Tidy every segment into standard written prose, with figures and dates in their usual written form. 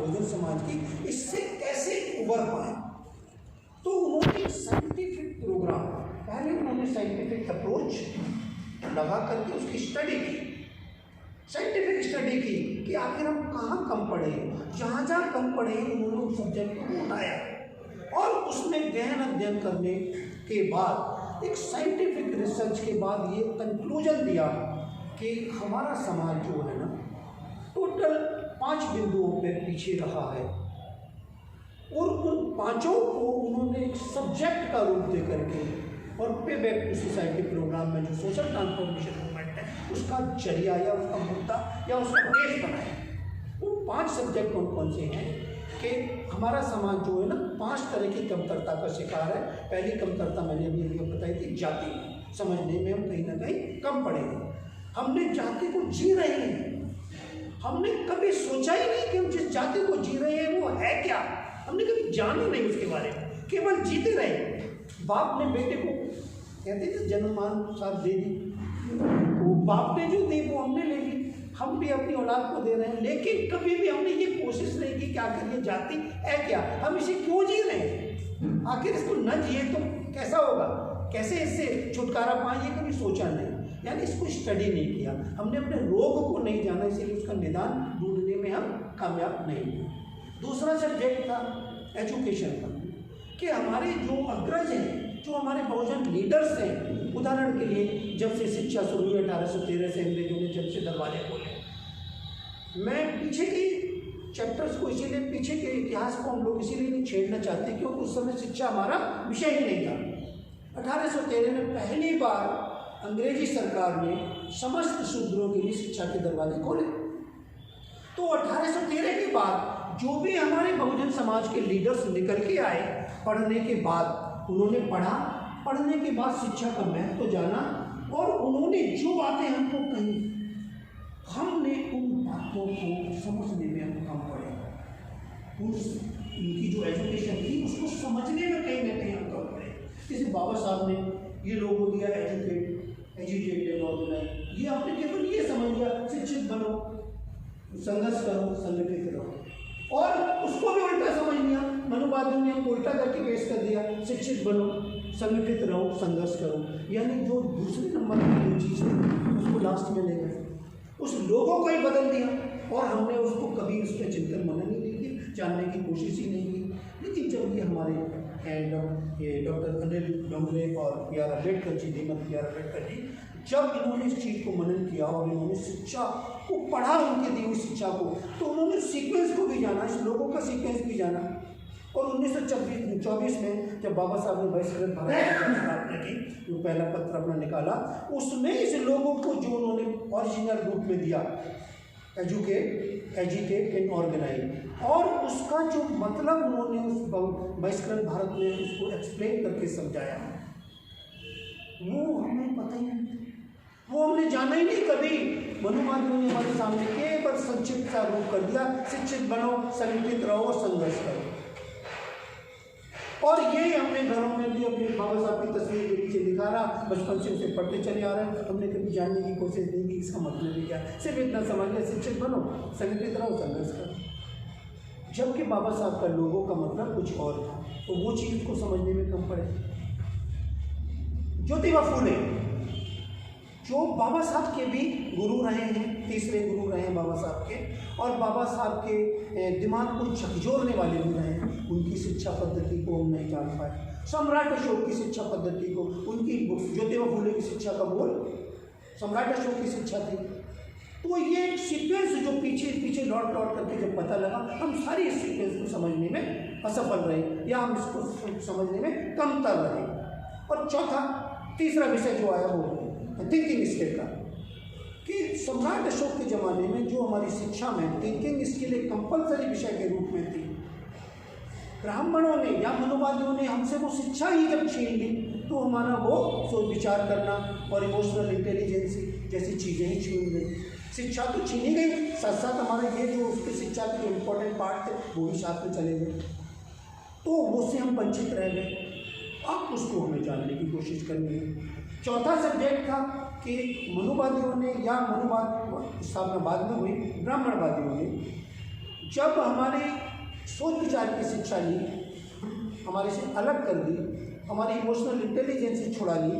बहुजन समाज की, इससे कैसे उबर पाए। तो उन्होंने साइंटिफिक प्रोग्राम, पहले उन्होंने साइंटिफिक अप्रोच लगा करके उसकी स्टडी की, साइंटिफिक स्टडी की कि आखिर हम कहाँ कम पढ़े, जहाँ जहाँ कम पढ़े उन्होंने उस सब्जेक्ट को उठाया और उसमें गहन अध्ययन करने के बाद एक साइंटिफिक रिसर्च के बाद ये कंक्लूजन दिया कि हमारा समाज जो है ना टोटल 5 बिंदुओं पे पीछे रहा है और उन 5 को उन्होंने एक सब्जेक्ट का रूप दे करके और पे बैक टू सोसाइटी प्रोग्राम में जो सोशल ट्रांसफॉर्मेशन मूवमेंट है उसका जरिया या उसका मुद्दा या उसका बेस बनाया। वो 5 सब्जेक्ट कौन कौन से हैं कि हमारा समाज जो है ना 5 तरह की कमतरता का शिकार है। पहली कमतरता मैंने अभी बताई थी, जाति समझने में हम कहीं ना कहीं कम पड़े हैं। हमने जाति को जी रहे हैं, हमने कभी सोचा ही नहीं कि हम जिस जाति को जी रहे हैं वो है क्या, हमने कभी जाना नहीं उसके बारे में, केवल जीते रहे। बाप ने बेटे को कहते थे जन्ममान साथ दे दी, वो बाप ने जो दी वो हमने ले ली, हम भी अपनी औलाद को दे रहे हैं, लेकिन कभी भी हमने ये कोशिश नहीं की कि आखिर ये जाति है क्या, हम इसे क्यों जी रहे हैं, आखिर इसको न जिए तो कैसा होगा, कैसे इससे छुटकारा पाए, ये कभी सोचा नहीं। यानी इसको स्टडी नहीं किया, हमने अपने रोग को नहीं जाना, इसीलिए उसका निदान ढूंढने में हम कामयाब नहीं हुए। दूसरा सब्जेक्ट था एजुकेशन का कि हमारे जो अग्रज हैं, जो हमारे बहुजन लीडर्स हैं, उदाहरण के लिए जब से शिक्षा शुरू हुई 1813 से अंग्रेजों ने जब से दरवाजे खोले, मैं पीछे की चैप्टर्स को इसीलिए, पीछे के इतिहास को हम लोग इसीलिए नहीं छेड़ना चाहते क्योंकि उस समय शिक्षा हमारा विषय ही नहीं था। 1813 में पहली बार अंग्रेजी सरकार ने समस्त शूद्रों के लिए शिक्षा के दरवाजे खोले। तो 1813 के बाद जो भी हमारे बहुजन समाज के लीडर्स निकल के आए, पढ़ने के बाद उन्होंने पढ़ा, पढ़ने के बाद शिक्षा का महत्व तो जाना और उन्होंने जो बातें हमको कही, हमने उन बातों को समझने में हम कम पड़े, उनकी जो एजुकेशन थी उसको समझने में कहीं ना कहीं हम कम पड़े। जैसे बाबा साहब ने ये लोगों दिया एजुकेटेड ऑर्गेनाइज, ये आपने केवल ये समझ लिया शिक्षित बनो, संघर्ष करो, संगठित रहो, और उसको भी उल्टा समझ लिया, मनुवादियों ने हमको उल्टा करके पेश कर दिया, शिक्षित बनो, संगठित रहो, संघर्ष करो, यानी जो दूसरे नंबर की जो चीज़ है उसको लास्ट में ले गए, उस लोगों को ही बदल दिया और हमने उसको कभी उस पर चिंतन मनन ही नहीं किया, जानने की कोशिश ही नहीं की। लेकिन जब ये हमारे डॉक्टर अनिल डोंगरे और पी.आर. अम्बेडकर जी, धीमत पी.आर. अम्बेडकर जी, जब इन्होंने इस चीज़ को मनन किया और इन्होंने शिक्षा को पढ़ा, उनके दी हुई शिक्षा को, तो उन्होंने सीक्वेंस को भी जाना, इस लोगों का सीक्वेंस भी जाना। और 1924 में जब बाबा साहब ने बहिष्कृत भारत की स्थापना की, जो पहला पत्र अपना निकाला, उसमें इस लोगों को जो उन्होंने ओरिजिनल रूप में दिया, एजुकेट एंड ऑर्गेनाइज, और उसका जो मतलब उन्होंने उस बहिष्कृत भारत में उसको एक्सप्लेन करके समझाया, वो हमें पता ही नहीं, वो हमने जाना ही नहीं कभी। मनुवादियों ने हमारे सामने केवल संक्षिप्त सा रूप कर दिया, शिक्षित बनो, संगठित रहो और संघर्ष करो। और यही हमने घरों में भी अपने बाबा साहब की तस्वीर के नीचे लिखा रहा, बचपन से उसे पढ़ते चले आ रहे हैं, हमने कभी जानने की कोशिश नहीं की इसका मतलब ही क्या है, सिर्फ इतना समझ लिया शिक्षित बनो, संगठित रहो, संघर्ष करो। जबकि बाबा साहब का लोगों का मतलब कुछ और था, तो वो चीज़ को समझने में कम पड़े। ज्योतिबा फूले जो बाबा साहब के भी गुरु रहे हैं, तीसरे गुरु रहे हैं बाबा साहब के, और बाबा साहब के दिमाग को झकझोरने वाले भी रहे हैं, उनकी शिक्षा पद्धति को हम नहीं जान पाए। सम्राट अशोक की शिक्षा पद्धति को, उनकी ज्योतिबा फूले की शिक्षा का बोल सम्राट अशोक की शिक्षा थी। तो ये एक सीक्वेंस जो पीछे लौट करके जब पता लगा, हम सारी इस सीक्वेंस को समझने में असफल रहे या हम इसको समझने में कमतर रहे। और तीसरा विषय जो आया वो थिंकिंग स्किल का, कि सम्राट अशोक के ज़माने में जो हमारी शिक्षा में थिंकिंग स्किल एक कंपलसरी विषय के रूप में थी, ब्राह्मणों ने या मनुवादियों ने हमसे वो शिक्षा ही जब छीन ली, तो हमारा वो सोच विचार करना और इमोशनल इंटेलिजेंसी जैसी चीज़ें ही छीन गई। शिक्षा तो छीनी गई, साथ साथ हमारे ये जो उसकी शिक्षा के जो इम्पोर्टेंट पार्ट थे वो भी साथ में चले गए, तो उससे हम वंचित रह गए। अब उसको हमें जानने की कोशिश करनी है। चौथा सब्जेक्ट था कि मनुवादियों ने या मनुवाद स्थापना बाद में हुई, ब्राह्मणवादियों ने जब हमारे सोच विचार की शिक्षा ली, हमारे से अलग कर दी, हमारी इमोशनल इंटेलिजेंस छुड़ा ली,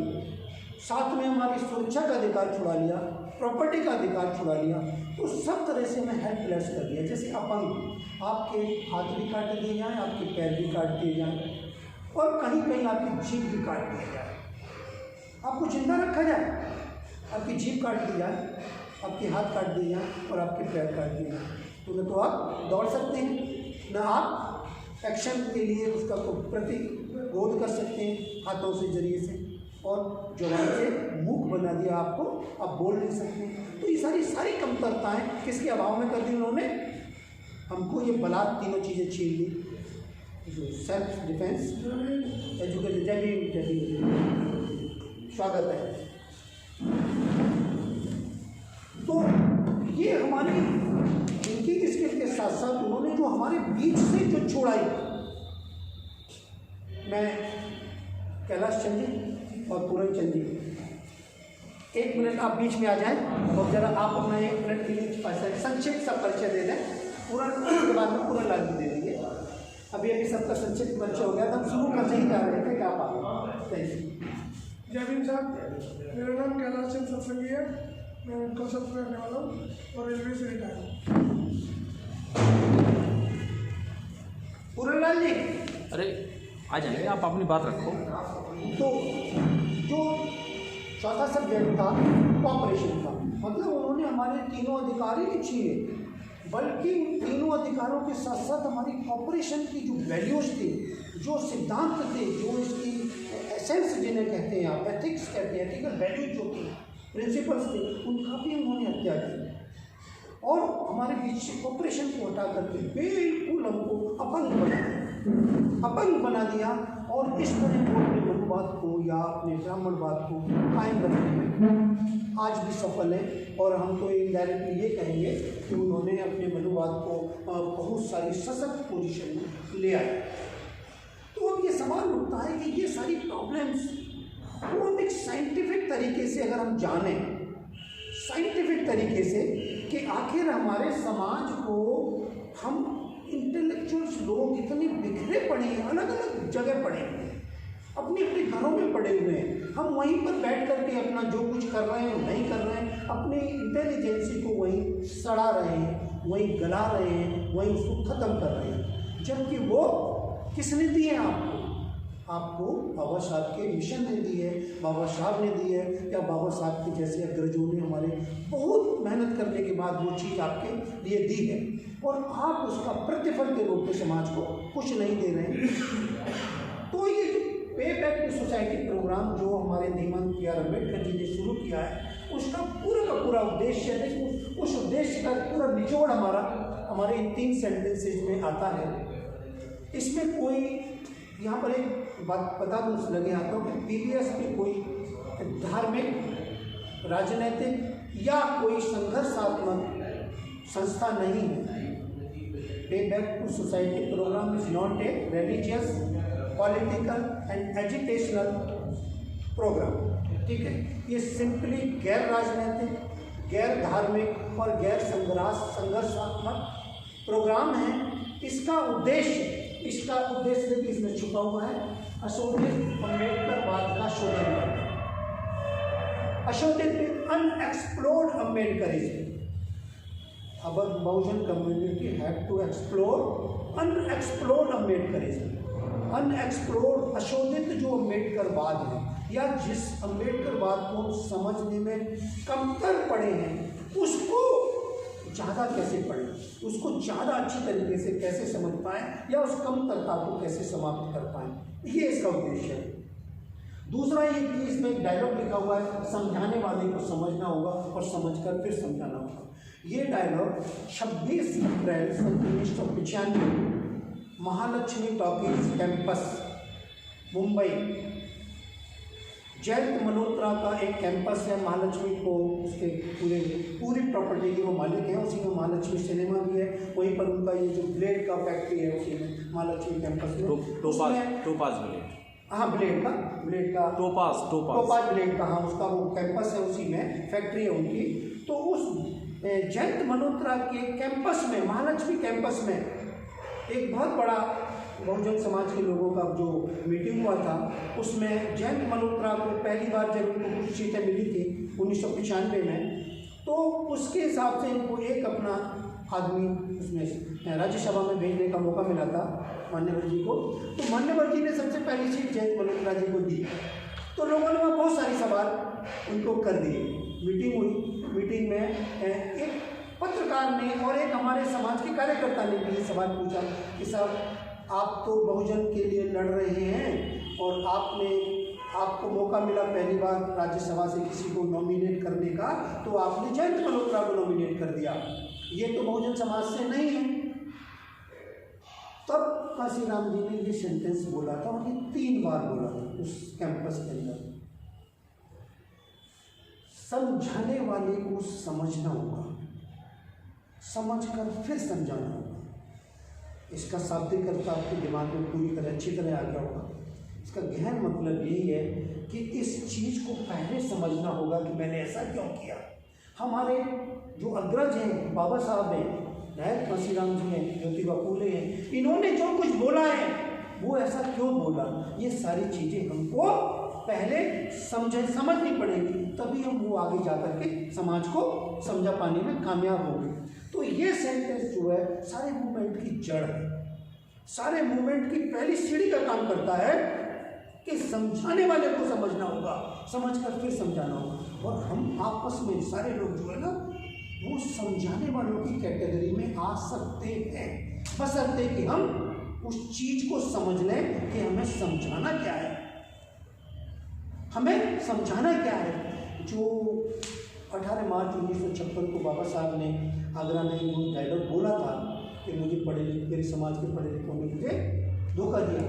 साथ में हमारी सुरक्षा का अधिकार छुड़ा लिया, प्रॉपर्टी का अधिकार छुड़ा लिया, तो सब तरह से हमें हेल्पलेस कर दिया। जैसे अपंग, आपके हाथ भी काट दिए जाएँ, आपके पैर भी काट दिए जाएँ, और कहीं कहीं आपकी जीभ भी काट दिया जाए, आपको जिंदा रखा जाए, आपकी जीभ काट दी जाए, आपके हाथ काट दिए जाए और आपके पैर काट दिए जाए, तो न तो आप दौड़ सकते हैं, न आप एक्शन के लिए उसका प्रतिरोध कर सकते हैं हाथों से जरिए से, और जुबान से मुख बना दिया आपको, आप बोल नहीं सकते। तो ये सारी कमतरताएं किसके अभाव में कर दी उन्होंने? हमको ये बलात् तीनों चीज़ें छीन ली, जो सेल्फ डिफेंस, एजुकेशन, जय स्वागत है। तो ये हमारी थिंकिंग स्किल के साथ साथ उन्होंने जो हमारे बीच से जो छोड़ाई, मैं कैलाश चंद जी और पूरन चंद जी, 1 मिनट आप बीच में आ जाएं और जरा आप अपना 1 मिनट के लिए संक्षिप्त सा परिचय दे दें। पूरन के बाद में पूरन लाल दे देंगे। अभी सबका संक्षिप्त परिचय हो गया था, हम शुरू करने ही जा रहे थे, क्या बात। जय भीम साहब, मेरा नाम कैलाश चंद सत्संगी है, मैं कौशल से रहने वाला हूँ और रेलवे से रिटायर हूँ। पूरन लाल जी, अरे आ जाएंगे, आप अपनी बात रखो। तो जो चौथा सब्जेक्ट था कॉपरेशन का, मतलब उन्होंने हमारे तीनों अधिकार ही नहीं छीने, बल्कि उन तीनों अधिकारों के साथ साथ हमारी कॉपरेशन की जो वैल्यूज थी, जो सिद्धांत थे, जो इसकी एसेंस जिन्हें कहते हैं आप, एथिक्स कहते हैं, एथिकल वैल्यूज जो थी, प्रिंसिपल्स थे, उनका भी उन्होंने हत्या की और हमारे बीच से कॉपरेशन को हटा करके बिल्कुल हमको अपंग बना दिया। और इस तरह वो अपने मनुवाद को या अपने ब्राह्मणवाद को कायम रखने में आज भी सफल है। और हम तो इनडायरेक्टली ये कहेंगे कि उन्होंने अपने मनुवाद को बहुत सारी सशक्त पोजीशन में ले आए। तो अब ये सवाल उठता है कि ये सारी प्रॉब्लम्स को हम एक साइंटिफिक तरीके से अगर हम जानें, साइंटिफिक तरीके से, कि आखिर हमारे समाज को हम इंटेलेक्चुअल्स लोग इतने बिखरे पड़े हैं, अलग अलग जगह पड़े हैं, अपने अपने घरों में पड़े हुए हैं, हम वहीं पर बैठ करके अपना जो कुछ कर रहे हैं नहीं कर रहे हैं, अपनी इंटेलिजेंसी को वहीं सड़ा रहे हैं, वहीं गला रहे हैं, वहीं उसको ख़त्म कर रहे हैं, जबकि वो किसने दिए आपको बाबा साहब के मिशन ने दी है, बाबा साहब ने दी है, या बाबा साहब के जैसे अग्रजों ने हमारे बहुत मेहनत करने के बाद वो चीज़ आपके लिए दी है, और आप उसका प्रतिफल के रूप में समाज को कुछ नहीं दे रहे हैं। तो ये जो पे बैक टू सोसाइटी प्रोग्राम जो हमारे धीमन पी.आर. अम्बेडकर जी ने शुरू किया है, उसका पूरा का पूरा उद्देश्य है, उस उद्देश्य का पूरा निचोड़ हमारे इन 3 सेंटेंसेज में आता है। इसमें कोई यहाँ पर एक बात बता दूँ लगे हाथों कि पीबीएस में कोई धार्मिक, राजनीतिक या कोई संघर्षात्मक संस्था नहीं है। Pay back to society programme is not a religious, political and educational programme, ठीक है। ये सिंपली गैर राजनीतिक, गैर धार्मिक और गैर संघर्षात्मक प्रोग्राम है। इसका उद्देश्य देखिए इसमें छुपा हुआ है, अशोधित अम्बेडकरवाद का शोधन करना, अशोधित अनएक्सप्लोर्ड अम्बेडकरिज्म। अब Bahujan community have to explore unexplored Ambedkarism. Unexplored अशोधित जो अम्बेडकरवाद है, या जिस अम्बेडकरवाद को हम समझने में कमतर पड़े हैं, उसको ज़्यादा कैसे पढ़ें, उसको ज़्यादा अच्छी तरीके से कैसे समझ पाएँ, या उस कमतरता को कैसे समाप्त कर पाएँ, ये इसका उद्देश्य है। दूसरा ये कि इसमें एक डायलॉग लिखा हुआ है, समझाने वाले को समझना होगा और समझकर फिर समझाना होगा। ये डायलॉग 26 अप्रैल 1995 महालक्ष्मी टॉकीज कैंपस मुंबई, जयंत मल्होत्रा का एक कैंपस है, महालक्ष्मी को उसके पूरी प्रॉपर्टी के वो मालिक हैं, उसी में महालक्ष्मी सिनेमा भी है, वहीं पर उनका ये जो ब्लेड का फैक्ट्री है उसी में महालक्ष्मी कैंपस में टोपाज ब्लेड, हाँ ब्लेड का टोपाज ब्लेड का, हाँ उसका वो कैंपस है, उसी में फैक्ट्री है उनकी। तो उस जयंत मल्होत्रा के कैंपस में, महालक्ष्मी कैंपस में एक बहुत बड़ा बहुजन समाज के लोगों का जो मीटिंग हुआ था, उसमें जयंत मल्होत्रा को पहली बार जब उनको कुछ सीटें मिली थी 1995 में, तो उसके हिसाब से इनको एक अपना आदमी उसमें राज्यसभा में भेजने का मौका मिला था मान्यवर जी को। तो मान्यवर जी ने सबसे पहली सीट जयंत मल्होत्रा जी को दी। तो लोगों ने वहाँ बहुत सारे सवाल उनको कर दिए। मीटिंग हुई, मीटिंग में एक पत्रकार ने और एक हमारे समाज के कार्यकर्ता ने भी सवाल पूछा कि साहब आप तो बहुजन के लिए लड़ रहे हैं और आपको मौका मिला पहली बार राज्यसभा से किसी को नॉमिनेट करने का, तो आपने जयंत मल्होत्रा को नॉमिनेट कर दिया, ये तो बहुजन समाज से नहीं है। तब काशीराम जी ने ये सेंटेंस बोला था और ये 3 बार बोला था उस कैंपस के अंदर। समझाने वाले को समझना होगा, समझकर फिर समझाना होगा। इसका शाब्दिक अर्थ आपके दिमाग में पूरी तरह अच्छी तरह आ गया होगा। इसका गहन मतलब यही है कि इस चीज़ को पहले समझना होगा कि मैंने ऐसा क्यों किया। हमारे जो अग्रज हैं, बाबा साहब हैं, नायक काशीराम जी हैं, ज्योतिबा फूले हैं, इन्होंने जो कुछ बोला है वो ऐसा क्यों बोला, ये सारी चीज़ें हमको पहले समझनी पड़ेगी, तभी हम वो आगे जा कर के समाज को समझा पाने में कामयाब होंगे। तो ये सेंटेंस जो है सारे मूवमेंट की जड़ है, सारे मूवमेंट की पहली सीढ़ी का काम करता है कि समझाने वाले को समझना होगा, समझकर फिर समझाना होगा। और हम आपस में सारे लोग जो है ना वो समझाने वालों की कैटेगरी में आ सकते हैं, बशर्ते कि हम उस चीज़ को समझ लें कि हमें समझाना क्या है, हमें समझाना क्या है। जो 18 मार्च 1956 को बाबा साहब ने आगरा में वो डायलॉग बोला था कि मुझे मेरे समाज के पढ़े लिखों ने मुझे धोखा दिया।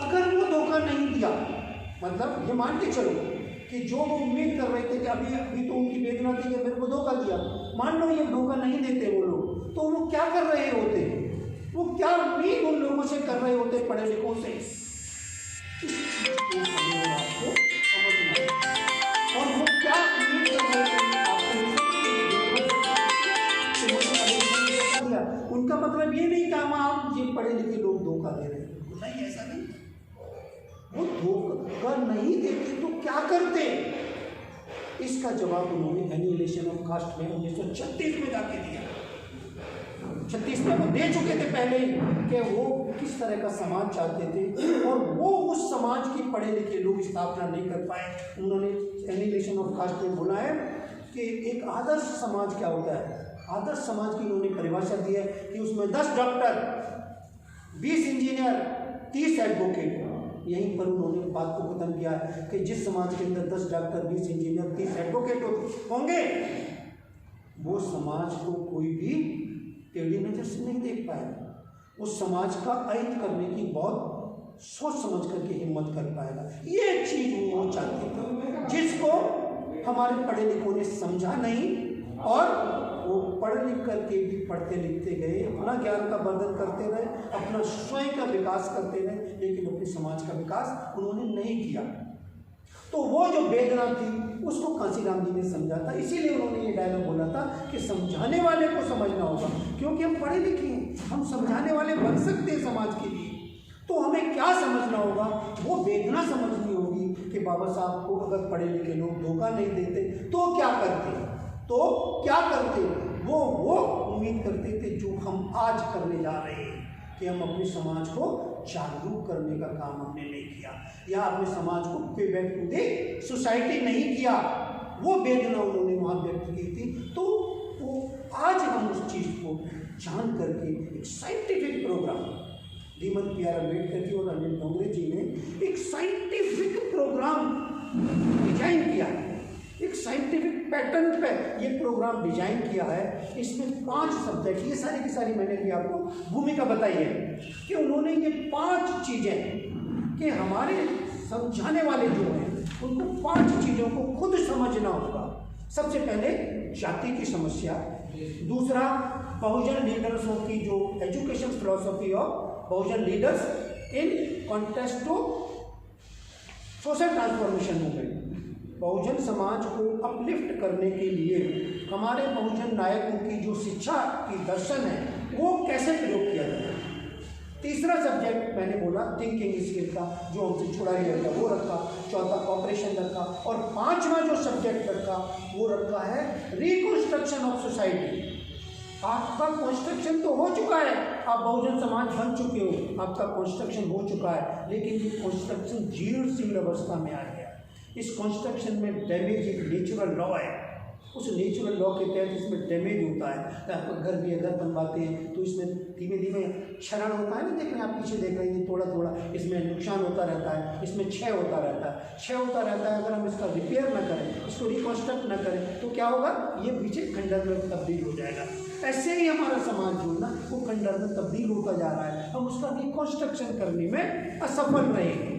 अगर वो धोखा नहीं दिया, मतलब ये मान के चलो कि जो वो उम्मीद कर रहे थे कि अभी तो उनकी वेदना थी कि मेरे को धोखा दिया, मान लो ये धोखा नहीं देते वो लोग, तो वो क्या कर रहे होते, वो क्या उम्मीद उन लोगों से कर रहे होते पढ़े लिखों से। आपको समझना है और वो क्या उम्मीद कर रहे थे आपको। उनका मतलब ये नहीं था आप ये पढ़े लिखे लोग धोखा दे रहे हैं, नहीं, ऐसा नहीं। वो धोखा नहीं देते तो क्या करते, इसका जवाब उन्होंने एनिहिलेशन ऑफ कास्ट में 1936 में जाके दिया। 36 में वो दे चुके थे पहले कि वो किस तरह का समाज चाहते थे और वो उस समाज की पढ़े लिखे लोग स्थापना नहीं कर पाए। उन्होंने एनिहिलेशन ऑफ कास्ट में बोला है कि एक आदर्श समाज क्या होता है। आदर्श समाज की उन्होंने परिभाषा दी है कि उसमें 10 डॉक्टर, 20 इंजीनियर, 30 एडवोकेट। यहीं पर उन्होंने बात को खत्म किया है कि जिस समाज के अंदर 10 डॉक्टर, 20 इंजीनियर, 30 एडवोकेट होंगे वो समाज को कोई भी टेढ़ी नजर से नहीं देख पाएगा। उस समाज का अहित करने की बहुत सोच समझ करके हिम्मत कर पाएगा। ये चीज वो चाहते थे, जिसको हमारे पढ़े लिखों ने समझा नहीं और वो पढ़ लिख करके भी पढ़ते लिखते गए, अपना ज्ञान का वर्धन करते रहे, अपना स्वयं का विकास करते रहे, लेकिन अपने समाज का विकास उन्होंने नहीं किया। तो वो जो वेदना थी उसको काशीराम जी ने समझा था, इसीलिए उन्होंने ये डायलॉग बोला था कि समझाने वाले को समझना होगा, क्योंकि हम पढ़े लिखे हैं, हम समझाने वाले बन सकते हैं समाज के लिए। तो हमें क्या समझना होगा, वो वेदना समझनी होगी कि बाबा साहब को अगर पढ़े लिखे लोग धोखा नहीं देते तो क्या करते, तो क्या करते। वो उम्मीद करते थे जो हम आज करने जा रहे हैं कि हम अपने समाज को जागरूक करने का काम हमने नहीं किया या अपने समाज को पे बैक टू द सोसाइटी नहीं किया। वो वेदना उन्होंने वहाँ व्यक्त की थी। तो वो आज हम उस चीज़ को जान करके एक साइंटिफिक प्रोग्राम, धीमन प्यार अम्बेडकर जी और अनिल डोंगरे जी ने एक साइंटिफिक प्रोग्राम डिजाइन किया है, एक साइंटिफिक पैटर्न पे ये प्रोग्राम डिजाइन किया है। इसमें 5 सब्जेक्ट, ये सारी की सारी मैंने भी आपको भूमिका बताई है कि उन्होंने ये 5 चीज़ें कि हमारे समझाने वाले जो हैं उनको 5 चीज़ों को खुद समझना होगा। सबसे पहले जाति की समस्या, दूसरा बहुजन लीडर्सों की जो education philosophy of Bahujan leaders in context to social transformation movement, Bahujan समाज को अपलिफ्ट करने के लिए हमारे बहुजन नायकों की जो शिक्षा की दर्शन है वो कैसे प्रयोग किया जाए। तीसरा सब्जेक्ट मैंने बोला थिंकिंग स्किल का, जो हमसे छुड़ा लिया गया वो रखा। चौथा ऑपरेशन रखा। और पांचवा जो सब्जेक्ट रखा वो रखा है रिकंस्ट्रक्शन ऑफ सोसाइटी। आपका कंस्ट्रक्शन तो हो चुका है, आप बहुजन समाज बन चुके हो, आपका कंस्ट्रक्शन हो चुका है, लेकिन ये कंस्ट्रक्शन जीर्ण शीर्ण अवस्था में आ गया। इस कंस्ट्रक्शन में डैमेज एक नेचुरल लॉ है। उस नेचुरल लॉ के तहत इसमें डैमेज होता है। तो आपका घर भी घर बनवाते हैं तो इसमें धीमे धीमे क्षरण होता है ना, देख रहे हैं आप पीछे देख रहे हैं, थोड़ा थोड़ा इसमें नुकसान होता रहता है, इसमें क्षय होता रहता है, क्षय होता रहता है। अगर हम इसका रिपेयर न करें, इसको रिकॉन्स्ट्रक्ट न करें तो क्या होगा, ये पीछे खंडर में तब्दील हो जाएगा। ऐसे ही हमारा समाज जो है ना वो खंडर में तब्दील होता जा रहा है, हम उसका रिकॉन्स्ट्रक्शन करने में असफल रहेंगे।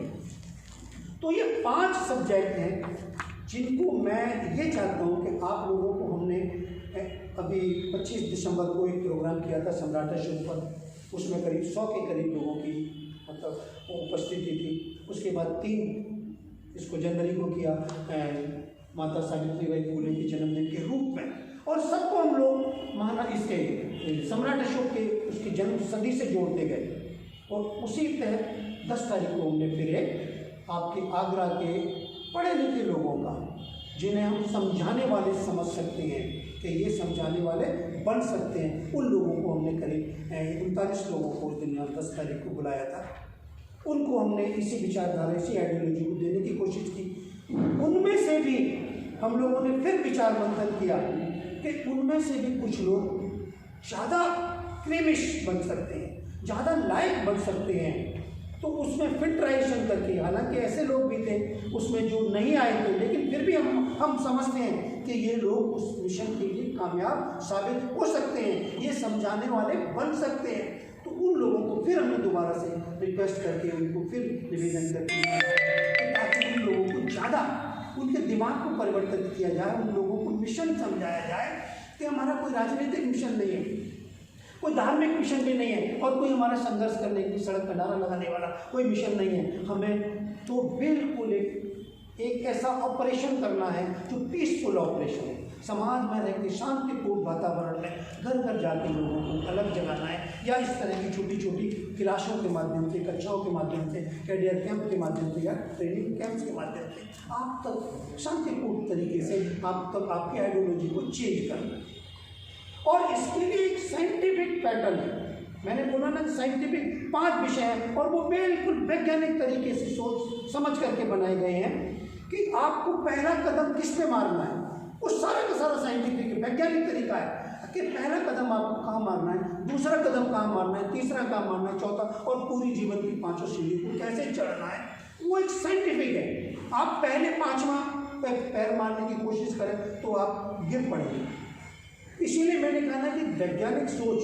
तो ये 5 सब्जेक्ट हैं जिनको मैं ये चाहता हूँ कि आप लोगों को, हमने अभी 25 दिसंबर को एक प्रोग्राम किया था सम्राट अशोक पर, उसमें करीब 100 के करीब लोगों की मतलब उपस्थिति थी। उसके बाद 3 इसको जनवरी को किया माता सावित्रीबाई फुले के जन्मदिन के रूप में, और सबको हम लोग महाना इसके सम्राट अशोक के उसकी जन्म सदी से जोड़ते गए। और उसी तहत 10 तारीख को हमने फिर एक आपके आगरा के पढ़े लिखे लोगों का, जिन्हें हम समझाने वाले समझ सकते हैं कि ये समझाने वाले बन सकते हैं, उन लोगों को हमने करीब 39 लोगों को उस दिन 10 तारीख को बुलाया था। उनको हमने इसी विचारधारा, इसी आइडियोलॉजी को देने की कोशिश की। उनमें से भी हम लोगों ने फिर विचार मंथन किया कि उनमें से भी कुछ लोग ज़्यादा क्रेमिश बन सकते हैं, ज़्यादा लायक बन सकते हैं। तो उसमें फिल्ट्रेशन करके, हालांकि ऐसे लोग भी थे उसमें जो नहीं आए थे, लेकिन फिर भी हम समझते हैं कि ये लोग उस मिशन के लिए कामयाब साबित हो सकते हैं, ये समझाने वाले बन सकते हैं। तो उन लोगों को फिर हमने दोबारा से रिक्वेस्ट करके उनको फिर निवेदन करके ताकि उन लोगों को ज़्यादा उनके दिमाग को परिवर्तित किया जाए, उन लोगों को मिशन समझाया जाए कि हमारा कोई राजनीतिक मिशन नहीं है, कोई धार्मिक मिशन भी नहीं है, और कोई हमारा संघर्ष करने के लिए सड़क पर नारा लगाने वाला कोई मिशन नहीं है। हमें तो बिल्कुल एक ऐसा ऑपरेशन करना है जो पीसफुल ऑपरेशन है। समाज में रह के शांतिपूर्ण वातावरण में घर घर जाके लोगों को अलग जगाना है, या इस तरह की छोटी छोटी क्लासों के माध्यम से, कक्षाओं के माध्यम से, कैरियर कैंप के माध्यम से, या ट्रेनिंग कैंप्स के माध्यम से आप तक शांतिपूर्ण तरीके से आप तक आपकी आइडियोलॉजी को चेंज करना है। और इसके लिए एक साइंटिफिक पैटर्न है। मैंने बोला ना साइंटिफिक 5 विषय हैं, और वो बिल्कुल वैज्ञानिक तरीके से सोच समझ करके बनाए गए हैं कि आपको पहला कदम किस पे मारना है। वो सारा का सारा साइंटिफिक वैज्ञानिक तरीका है कि पहला कदम आपको कहाँ मारना है, दूसरा कदम कहाँ मारना है, तीसरा कहाँ मारना है, चौथा, और पूरी जीवन की 5 सीढ़ी को कैसे चढ़ना है, वो एक साइंटिफिक है। आप पहले 5वां पैर मारने की कोशिश करें तो आप गिर पड़ेंगे। इसीलिए मैंने कहा ना कि वैज्ञानिक सोच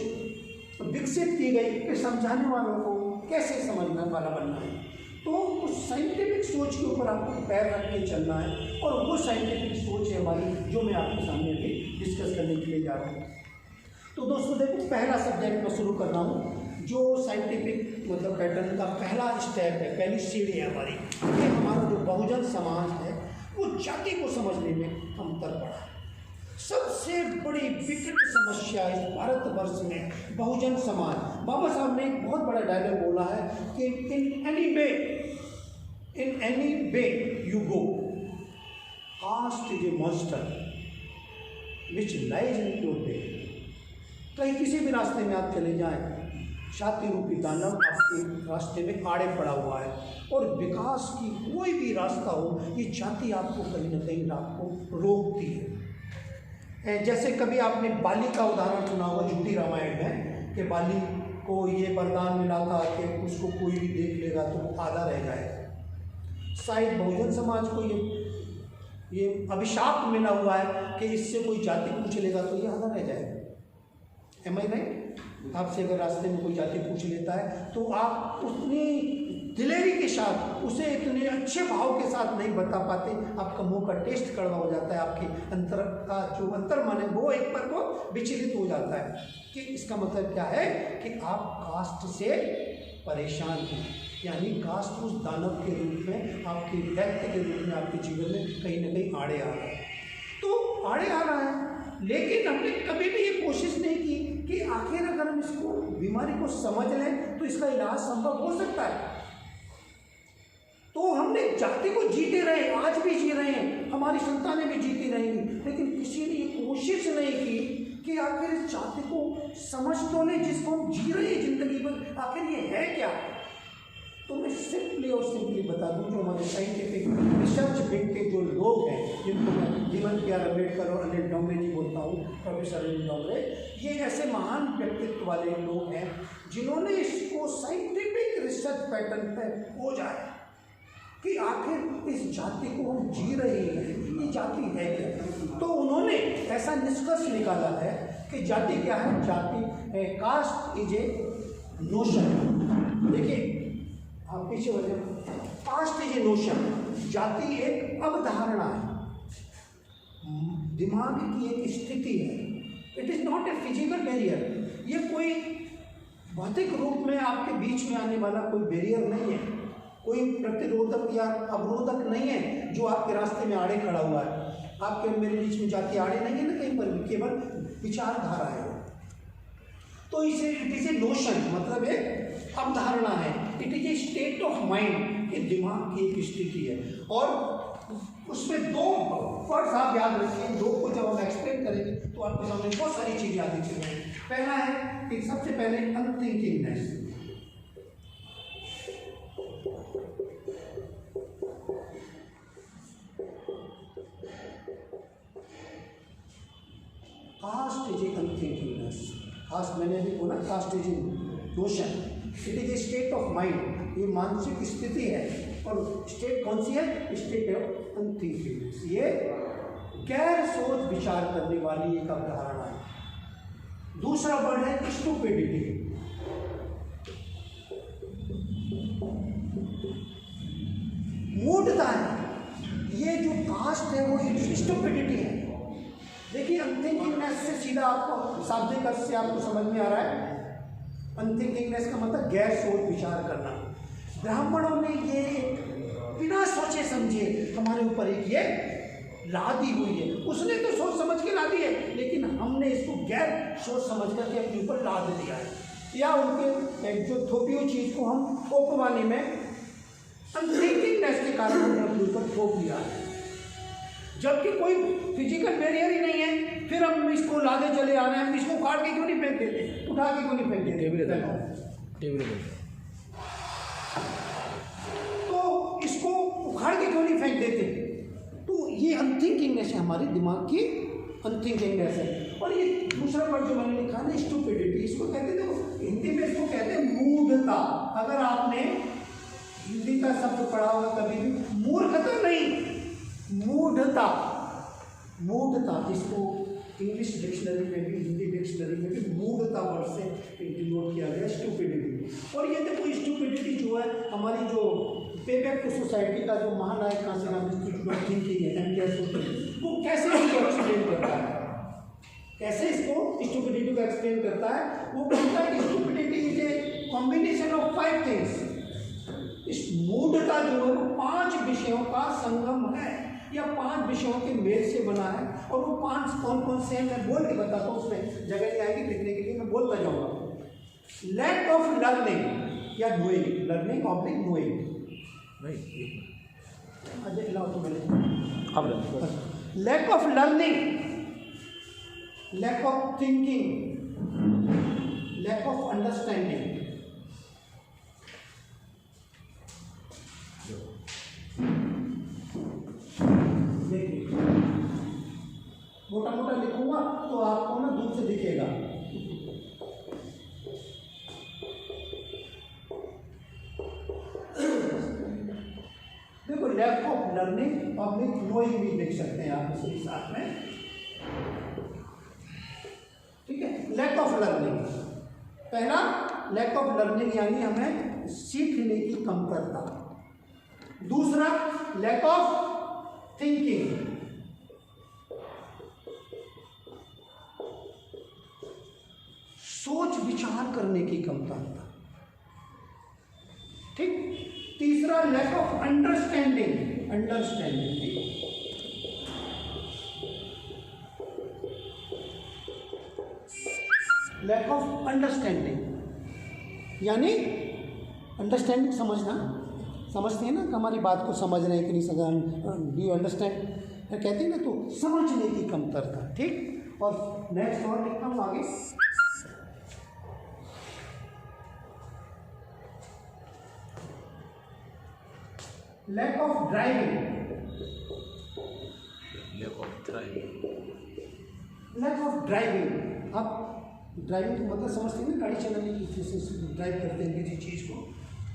विकसित की गई कि समझाने वालों को कैसे समझने वाला बनना है। तो उस साइंटिफिक सोच के ऊपर आपको पैर रख के चलना है, और वो साइंटिफिक सोच है हमारी, जो मैं आपके सामने भी डिस्कस करने के लिए जा रहा हूँ। तो दोस्तों देखो, पहला सब्जेक्ट मैं शुरू कर रहा हूँ, जो साइंटिफिक मतलब पैटर्न का पहला स्टेप है, पहली सीढ़ी है हमारी, कि हमारा जो बहुजन समाज है वो जाति को समझने में कमतर पड़ा है। सबसे बड़ी विकट समस्या इस भारतवर्ष में बहुजन समाज। बाबा साहब ने एक बहुत बड़ा डायलॉग बोला है कि in any way you go, caste is a monster which lies in your way. कहीं किसी भी रास्ते में आप चले जाएं, जाति रूपी दानव आपके रास्ते में आड़े पड़ा हुआ है, और विकास की कोई भी रास्ता हो, ये जाति आपको कहीं ना कहीं आपको रोकती है। जैसे कभी आपने बाली का उदाहरण सुना होगा झूठी रामायण में, कि बाली को ये वरदान मिला था कि उसको कोई भी देख लेगा तो वो आधा रह जाएगा। शायद बहुजन समाज को ये अभिशाप मिला हुआ है कि इससे कोई जाति पूछ लेगा तो ये आधा रह जाएगा। एम आई राइट? आपसे अगर रास्ते में कोई जाति पूछ लेता है तो आप उतनी दिलेरी के साथ उसे इतने अच्छे भाव के साथ नहीं बता पाते, आपका मुंह का टेस्ट कड़वा हो जाता है, आपके अंतर का जो अंतर मन है वो एक पर को विचलित हो जाता है। कि इसका मतलब क्या है कि आप कास्ट से परेशान हैं, यानी कास्ट उस दानव के रूप में, आपके दैत्य के रूप में आपके जीवन में कहीं ना कहीं आड़े आ रहा है। तो आड़े आ रहा है, लेकिन हमने कभी भी ये कोशिश नहीं की कि आखिर अगर हम इसको बीमारी को समझ लें तो इसका इलाज संभव हो सकता है। तो हमने जाति को जीते रहे, आज भी जी रहे हैं, हमारी संतानें भी जीती रहेंगी, लेकिन किसी ने ये कोशिश नहीं की कि आखिर इस जाति को समझ तो लें जिसको हम जी रहे हैं जिंदगी भर, आखिर ये है क्या। तो मैं सिंपली और सिंपली बता दूं, जो हमारे साइंटिफिक रिसर्च विंग के जो लोग हैं, जिनको मैं जीवन प्यार अम्बेडकर और अनिल डोंगरे जी बोलता हूँ, प्रोफेसर अनिल डोंगरे, ये ऐसे महान व्यक्तित्व वाले लोग हैं जिन्होंने इसको साइंटिफिक रिसर्च पैटर्न पर खोजा है कि आखिर इस जाति को हम जी रहे हैं, ये जाति है क्या। तो उन्होंने ऐसा निष्कर्ष निकाला है कि जाति क्या है, जाति कास्ट इज ए नोशन। देखिए आप पीछे हो जाए, कास्ट इज ए नोशन, जाति एक अवधारणा है, दिमाग की एक स्थिति है। It is not a physical barrier, ये कोई भौतिक रूप में आपके बीच में आने वाला कोई बैरियर नहीं है, कोई प्रतिरोधक या अवरोधक नहीं है जो आपके रास्ते में आड़े खड़ा हुआ है। आपके मेरे बीच में जाति आड़े नहीं है ना कहीं पर भी, केवल विचारधारा है। तो इसे इट इज ए नोशन, मतलब एक अवधारणा है, it is a state of mind, ये दिमाग की एक स्थिति है। और उसमें दो वर्ड्स आप याद रखिए, दो को जब हम एक्सप्लेन करेंगे तो आपके सामने बहुत सारी चीजें याद रखेंगे। पहला है कि सबसे पहले unthinkingness. Caste is a unthinkingness, caste मैंने भी बोला, caste is a notion, it is a state of mind, ये मानसिक स्थिति है। और स्टेट कौन सी है, स्टेट ऑफ अनथिंकिंगनेस, ये गैर सोच विचार करने वाली एक अवधारणा है। दूसरा वर्ड है स्टुपिडिटी। मूढ़ता है, ये जो कास्ट है वो स्टुपिडिटी है। देखिए अनथिंकिंगनेस से सीधा आपको शाब्दिक अर्थ से आपको समझ में आ रहा है, अनथिंकिंगनेस का मतलब गैर सोच विचार करना। ब्राह्मणों ने ये बिना सोचे समझे हमारे ऊपर एक ये लादी हुई है, उसने तो सोच समझ के ला दी है, लेकिन हमने इसको गैर सोच समझ करके अपने ऊपर लाद दिया है, या उनके जो थोपी हुई चीज़ को हम थोपवाने में अनथिंकिंगनेस के कारण हमने अपने ऊपर थोप दिया है। जबकि कोई फिजिकल बैरियर ही नहीं है, फिर हम इसको लादे चले आ रहे हैं। हम इसको काट के क्यों नहीं फेंक देते, उठा के क्यों नहीं फेंक देते, तो इसको उखाड़ के क्यों नहीं फेंक देते। तो ये अनथिंकिंगनेस है, हमारे दिमाग की अनथिंकिंगनेस है। और ये दूसरा वर्ड जो मैंने लिखा ना स्टुपिडिटी, इसको कहते थे हिंदी में, इसको कहते हैं मूढ़ता। अगर आपने हिंदी का शब्द पढ़ा होगा कभी भी, मूर्खता नहीं, मूढ़ता, मूढ़ता, इसको इंग्लिश डिक्शनरी में भी, हिंदी डिक्शनरी में भी मूढ़ता वर्ड से डिनोट किया गया, स्टुपिडिटी। और ये देखो स्टुपिडिटी जो है, हमारी जो पेबैक टू सोसाइटी का जो महानायक कांशीराम इंस्टीट्यूट ऑफ थिंकिंग है, एमटीएस, वो कैसे इसको एक्सप्लेन करता है, कैसे इसको स्टुपिडिटी को एक्सप्लेन करता है। वो कहता है कि stupidity is a combination of 5 things. इस मूढ़ता जो है वो 5 विषयों का संगम है, या 5 विषयों के मेल से बना है। और वो 5 कौन कौन से हैं मैं बोल के बताता हूँ, उसमें जगह नहीं आएगी लिखने के लिए, मैं बोलता जाऊँगा। लैक ऑफ लर्निंग या knowing, learning oblique knowing, Ajay लाओ तो मैंने, lack of learning, lack of thinking, lack of understanding. मोटा मोटा लिखूंगा तो आपको ना दूर से दिखेगा। देखो lack of learning, public knowing भी देख सकते हैं आप इसके साथ में, ठीक है। लैक ऑफ लर्निंग, पहला लैक ऑफ लर्निंग यानी हमें सीखने की कमतरता। दूसरा लैक ऑफ थिंकिंग, सोच विचार करने की कमतरता। ठीक। तीसरा lack of understanding, understanding lack of understanding यानी अंडरस्टैंडिंग समझना, समझते हैं ना कि हमारी बात को समझ रहे हैं कि नहीं समझ, डू यू अंडरस्टैंड कहते हैं ना, तो समझने की कमतरता। ठीक। और नेक्स्ट और लिखता हूँ आगे, lack of driving, lack of driving, lack of driving. आप ड्राइविंग का मतलब समझते हैं ना, गाड़ी चलाने की, जैसे ड्राइव करते हैं किसी चीज़ को,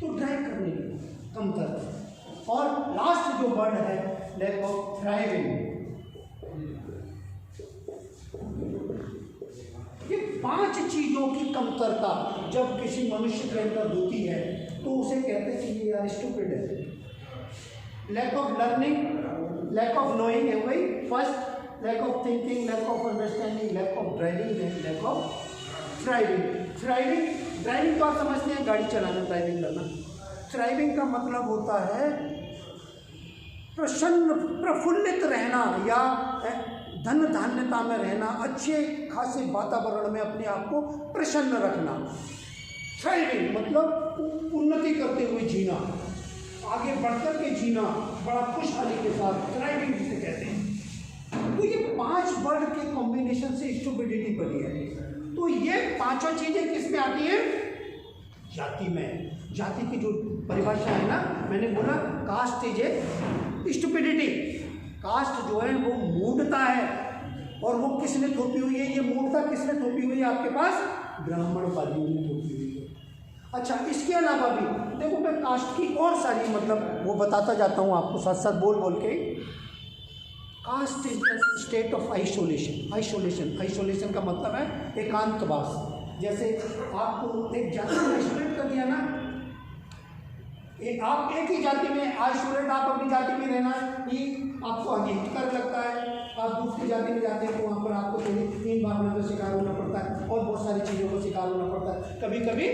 तो ड्राइव करने की कमतरता। और लास्ट जो वर्ड है लैक ऑफ थ्राइविंग, ये 5 चीजों की कमतरता जब किसी मनुष्य के अंदर होती है तो उसे कहते हैं कि ये यार स्टूपिड है। Lack of learning, lack of knowing है वही first, lack of thinking, lack of understanding, lack of driving and lack of thriving. Driving तो आप समझते हैं गाड़ी चलाना, ड्राइविंग करना। थ्राइविंग का मतलब होता है प्रसन्न प्रफुल्लित रहना या धन धान्यता में रहना, अच्छे खासे वातावरण में अपने आप को प्रसन्न रखना। थ्राइविंग मतलब उन्नति करते हुए जीना, आगे बढ़कर के जीना, बड़ा खुशहाली के साथ, थ्राइविंग जिसे कहते हैं। तो ये 5 वर्ड के कॉम्बिनेशन से स्टुपिडिटी बनी है। तो ये 5 चीजें किस में आती है? जाति में। जाति की जो परिभाषा है ना, मैंने बोला caste is a stupidity. Caste जो है वो मूढ़ता है, और वो किसने थोपी हुई है? ये मूढ़ता किसने थोपी हुई है आपके पास? ब्राह्मणवादियों ने थोपी हुई है। अच्छा, इसके अलावा भी देखो, मैं कास्ट की और सारी मतलब वो बताता जाता हूँ आपको साथ साथ बोल बोल के। Caste is the state of isolation. Isolation का मतलब है एकांतवास। जैसे आपको एक जाति में आइसोलेट कर दिया ना, आप एक ही जाति में आइसोलेट, आप अपनी जाति में रहना ही आपको अहितकर लगता है। आप दूसरी जाति में जाते हैं तो वहाँ पर आपको तीन भावना का शिकार होना पड़ता है और बहुत सारी चीज़ों का शिकार होना पड़ता है। कभी कभी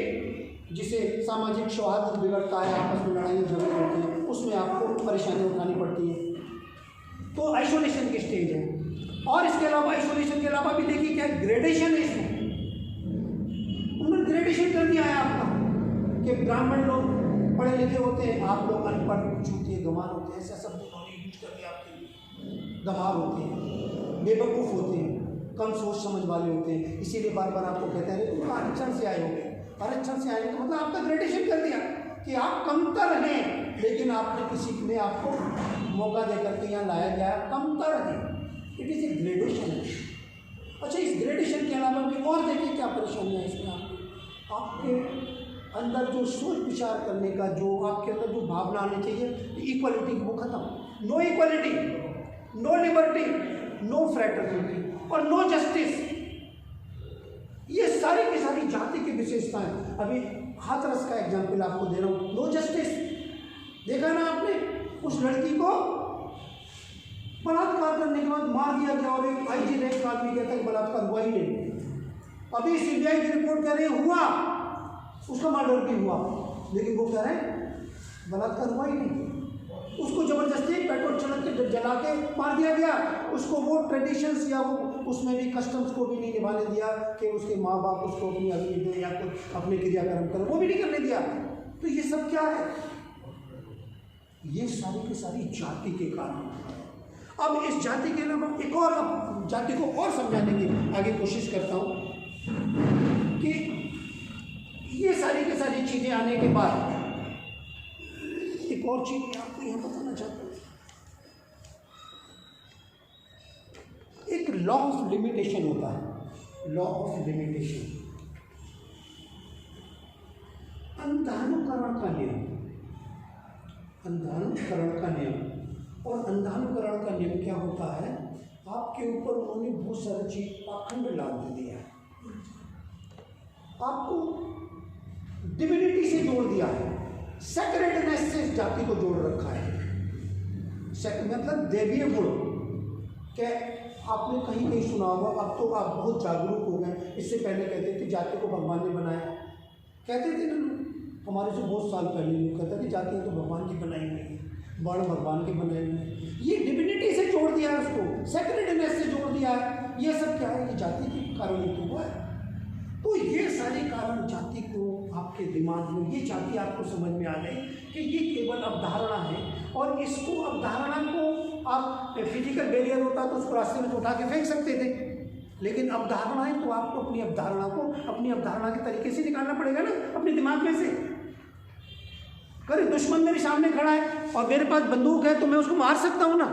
जिसे सामाजिक सौहार्द बिगड़ता है, आपस में लड़ाई झगड़े होते हैं, उसमें आपको परेशानी उठानी पड़ती है। तो आइसोलेशन की स्टेज है। और इसके अलावा आइसोलेशन के अलावा भी देखिए क्या ग्रेडेशन है इसमें। उन्होंने ग्रेडेशन कर दिया है आपका कि ब्राह्मण लोग पढ़े लिखे होते हैं, आप लोग अनपढ़ चूतिए गंवार होते हैं। ऐसा शब्द उन्होंने यूज कर दिया आपके लिए। गंवार होते हैं, बेवकूफ़ होते हैं, कम सोच समझ वाले होते हैं, इसीलिए बार बार आपको कहते हैं तुम आरक्षण से आए होंगे। आरक्षण से आए तो मतलब आपका ग्रेडेशन कर दिया कि आप कमतर हैं, लेकिन आपने किसी ने आपको मौका दे करके यहाँ लाया गया, कमतर है। It is a gradation. अच्छा, इस ग्रेडेशन के अलावा भी और देखिए क्या परेशानियाँ है इसमें। आपके अंदर जो सोच विचार करने का, जो आपके अंदर जो भावना आनी चाहिए, इक्वलिटी वो खत्म। No equality, no liberty, no fraternity और नो जस्टिस। ये सारी की सारी जाति की विशेषताएं। अभी हाथरस का एग्जाम्पल आपको दे रहा हूँ। नो जस्टिस देखा ना आपने, उस लड़की को बलात्कार करने के बाद मार दिया गया और एक IG रैंक का आदमी कहता है बलात्कार हुआ ही नहीं। अभी CBI की रिपोर्ट कह रही हुआ, उसका मर्डर भी हुआ, लेकिन वो कह रहे हैं बलात्कार हुआ ही नहीं। उसको जबरदस्ती पेट्रोल छलक के जला के मार दिया गया। उसको वो ट्रेडिशंस या वो उसमें भी कस्टम्स को भी नहीं निभाने दिया कि उसके माँ बाप उसको अपनी अग्नि दें या कुछ अपने क्रियाक्रम करें, वो भी नहीं करने दिया। तो ये सब क्या है? ये सारी की सारी जाति के कारण। अब इस जाति के अलावा एक और, अब जाति को और समझाने की आगे कोशिश करता हूँ कि ये सारी की सारी चीज़ें आने के बाद एक और चीज़ मैं आपको यहाँ बताना चाहता हूँ। एक लॉ ऑफ लिमिटेशन होता है, लॉ ऑफ लिमिटेशन, अंधानुकरण का नियम। अंधानुकरण का नियम। और अंधानुकरण का नियम क्या होता है? आपके ऊपर उन्होंने बहुत सारी चीज पाखंड लाद दिया है, आपको डिविनिटी से जोड़ दिया है, सेक्रेडनेस से जाति को जोड़ रखा है। मतलब देवीय गुण क्या आपने कहीं कहीं सुना होगा। अब तो आप बहुत जागरूक हो गए। इससे पहले कहते थे जाति को भगवान ने बनाया, कहते थे ना, हमारे से बहुत साल पहले लोग कहता कि जातियाँ तो भगवान की बनाई हुई है, वर्ण भगवान के बनाए हुए हैं। ये डिविनिटी से जोड़ दिया है उसको, सेक्रेडनेस से जोड़ दिया है। ये सब क्या है? ये जाति के कारण ही तो हुआ है। तो ये सारे कारण जाति को आपके दिमाग में, ये जाति आपको समझ में आ गई कि ये केवल अवधारणा है, और इसको अवधारणा को आप फिजिकल बैरियर होता तो उसको रास्ते में तो उठा के फेंक सकते थे, लेकिन अवधारणा है तो आपको अपनी अवधारणा को अपनी अवधारणा के तरीके से निकालना पड़ेगा ना, अपने दिमाग में से। अरे दुश्मन मेरे सामने खड़ा है और मेरे पास बंदूक है तो मैं उसको मार सकता हूँ ना,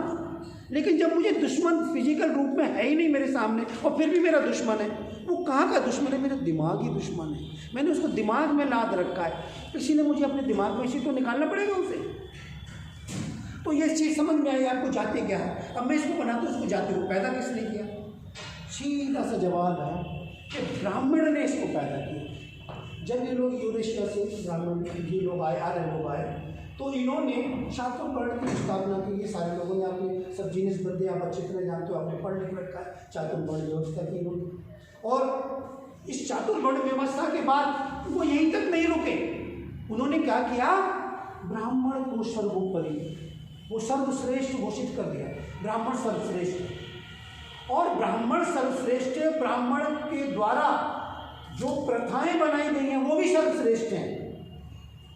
लेकिन जब मुझे दुश्मन फिजिकल रूप में है ही नहीं मेरे सामने और फिर भी मेरा दुश्मन है, वो कहाँ का दुश्मन है? मेरा दिमाग ही दुश्मन है। मैंने उसको दिमाग में लाद रखा है, इसीलिए मुझे अपने दिमाग में से तो निकालना पड़ेगा उसे। तो ये चीज़ समझ में आई आपको जाति क्या है। अब मैं इसको बनाता हूँ, उसको जाति को पैदा किसने किया? सीधा सा जवाब है कि ब्राह्मण ने इसको पैदा किया। जब ये लोग यूरेशिया से ब्राह्मण ये लोग आए, आर्य लोग आए, तो इन्होंने चातुर्वर्ण की स्थापना की। ये सारे लोगों ने आपने सब जीनिस बदले, आप अच्छी तरह जानते हो, आपने पढ़ लिख रखा है, चातुर्वर्ण व्यवस्था की इन्होंने। और इस चातुर्वर्ण व्यवस्था के बाद वो यहीं तक नहीं रुके, उन्होंने क्या किया? ब्राह्मण को सर्वोपरि, वो सर्वश्रेष्ठ घोषित कर दिया। ब्राह्मण सर्वश्रेष्ठ, और ब्राह्मण सर्वश्रेष्ठ, ब्राह्मण के द्वारा जो प्रथाएं बनाई गई हैं वो भी सर्वश्रेष्ठ हैं।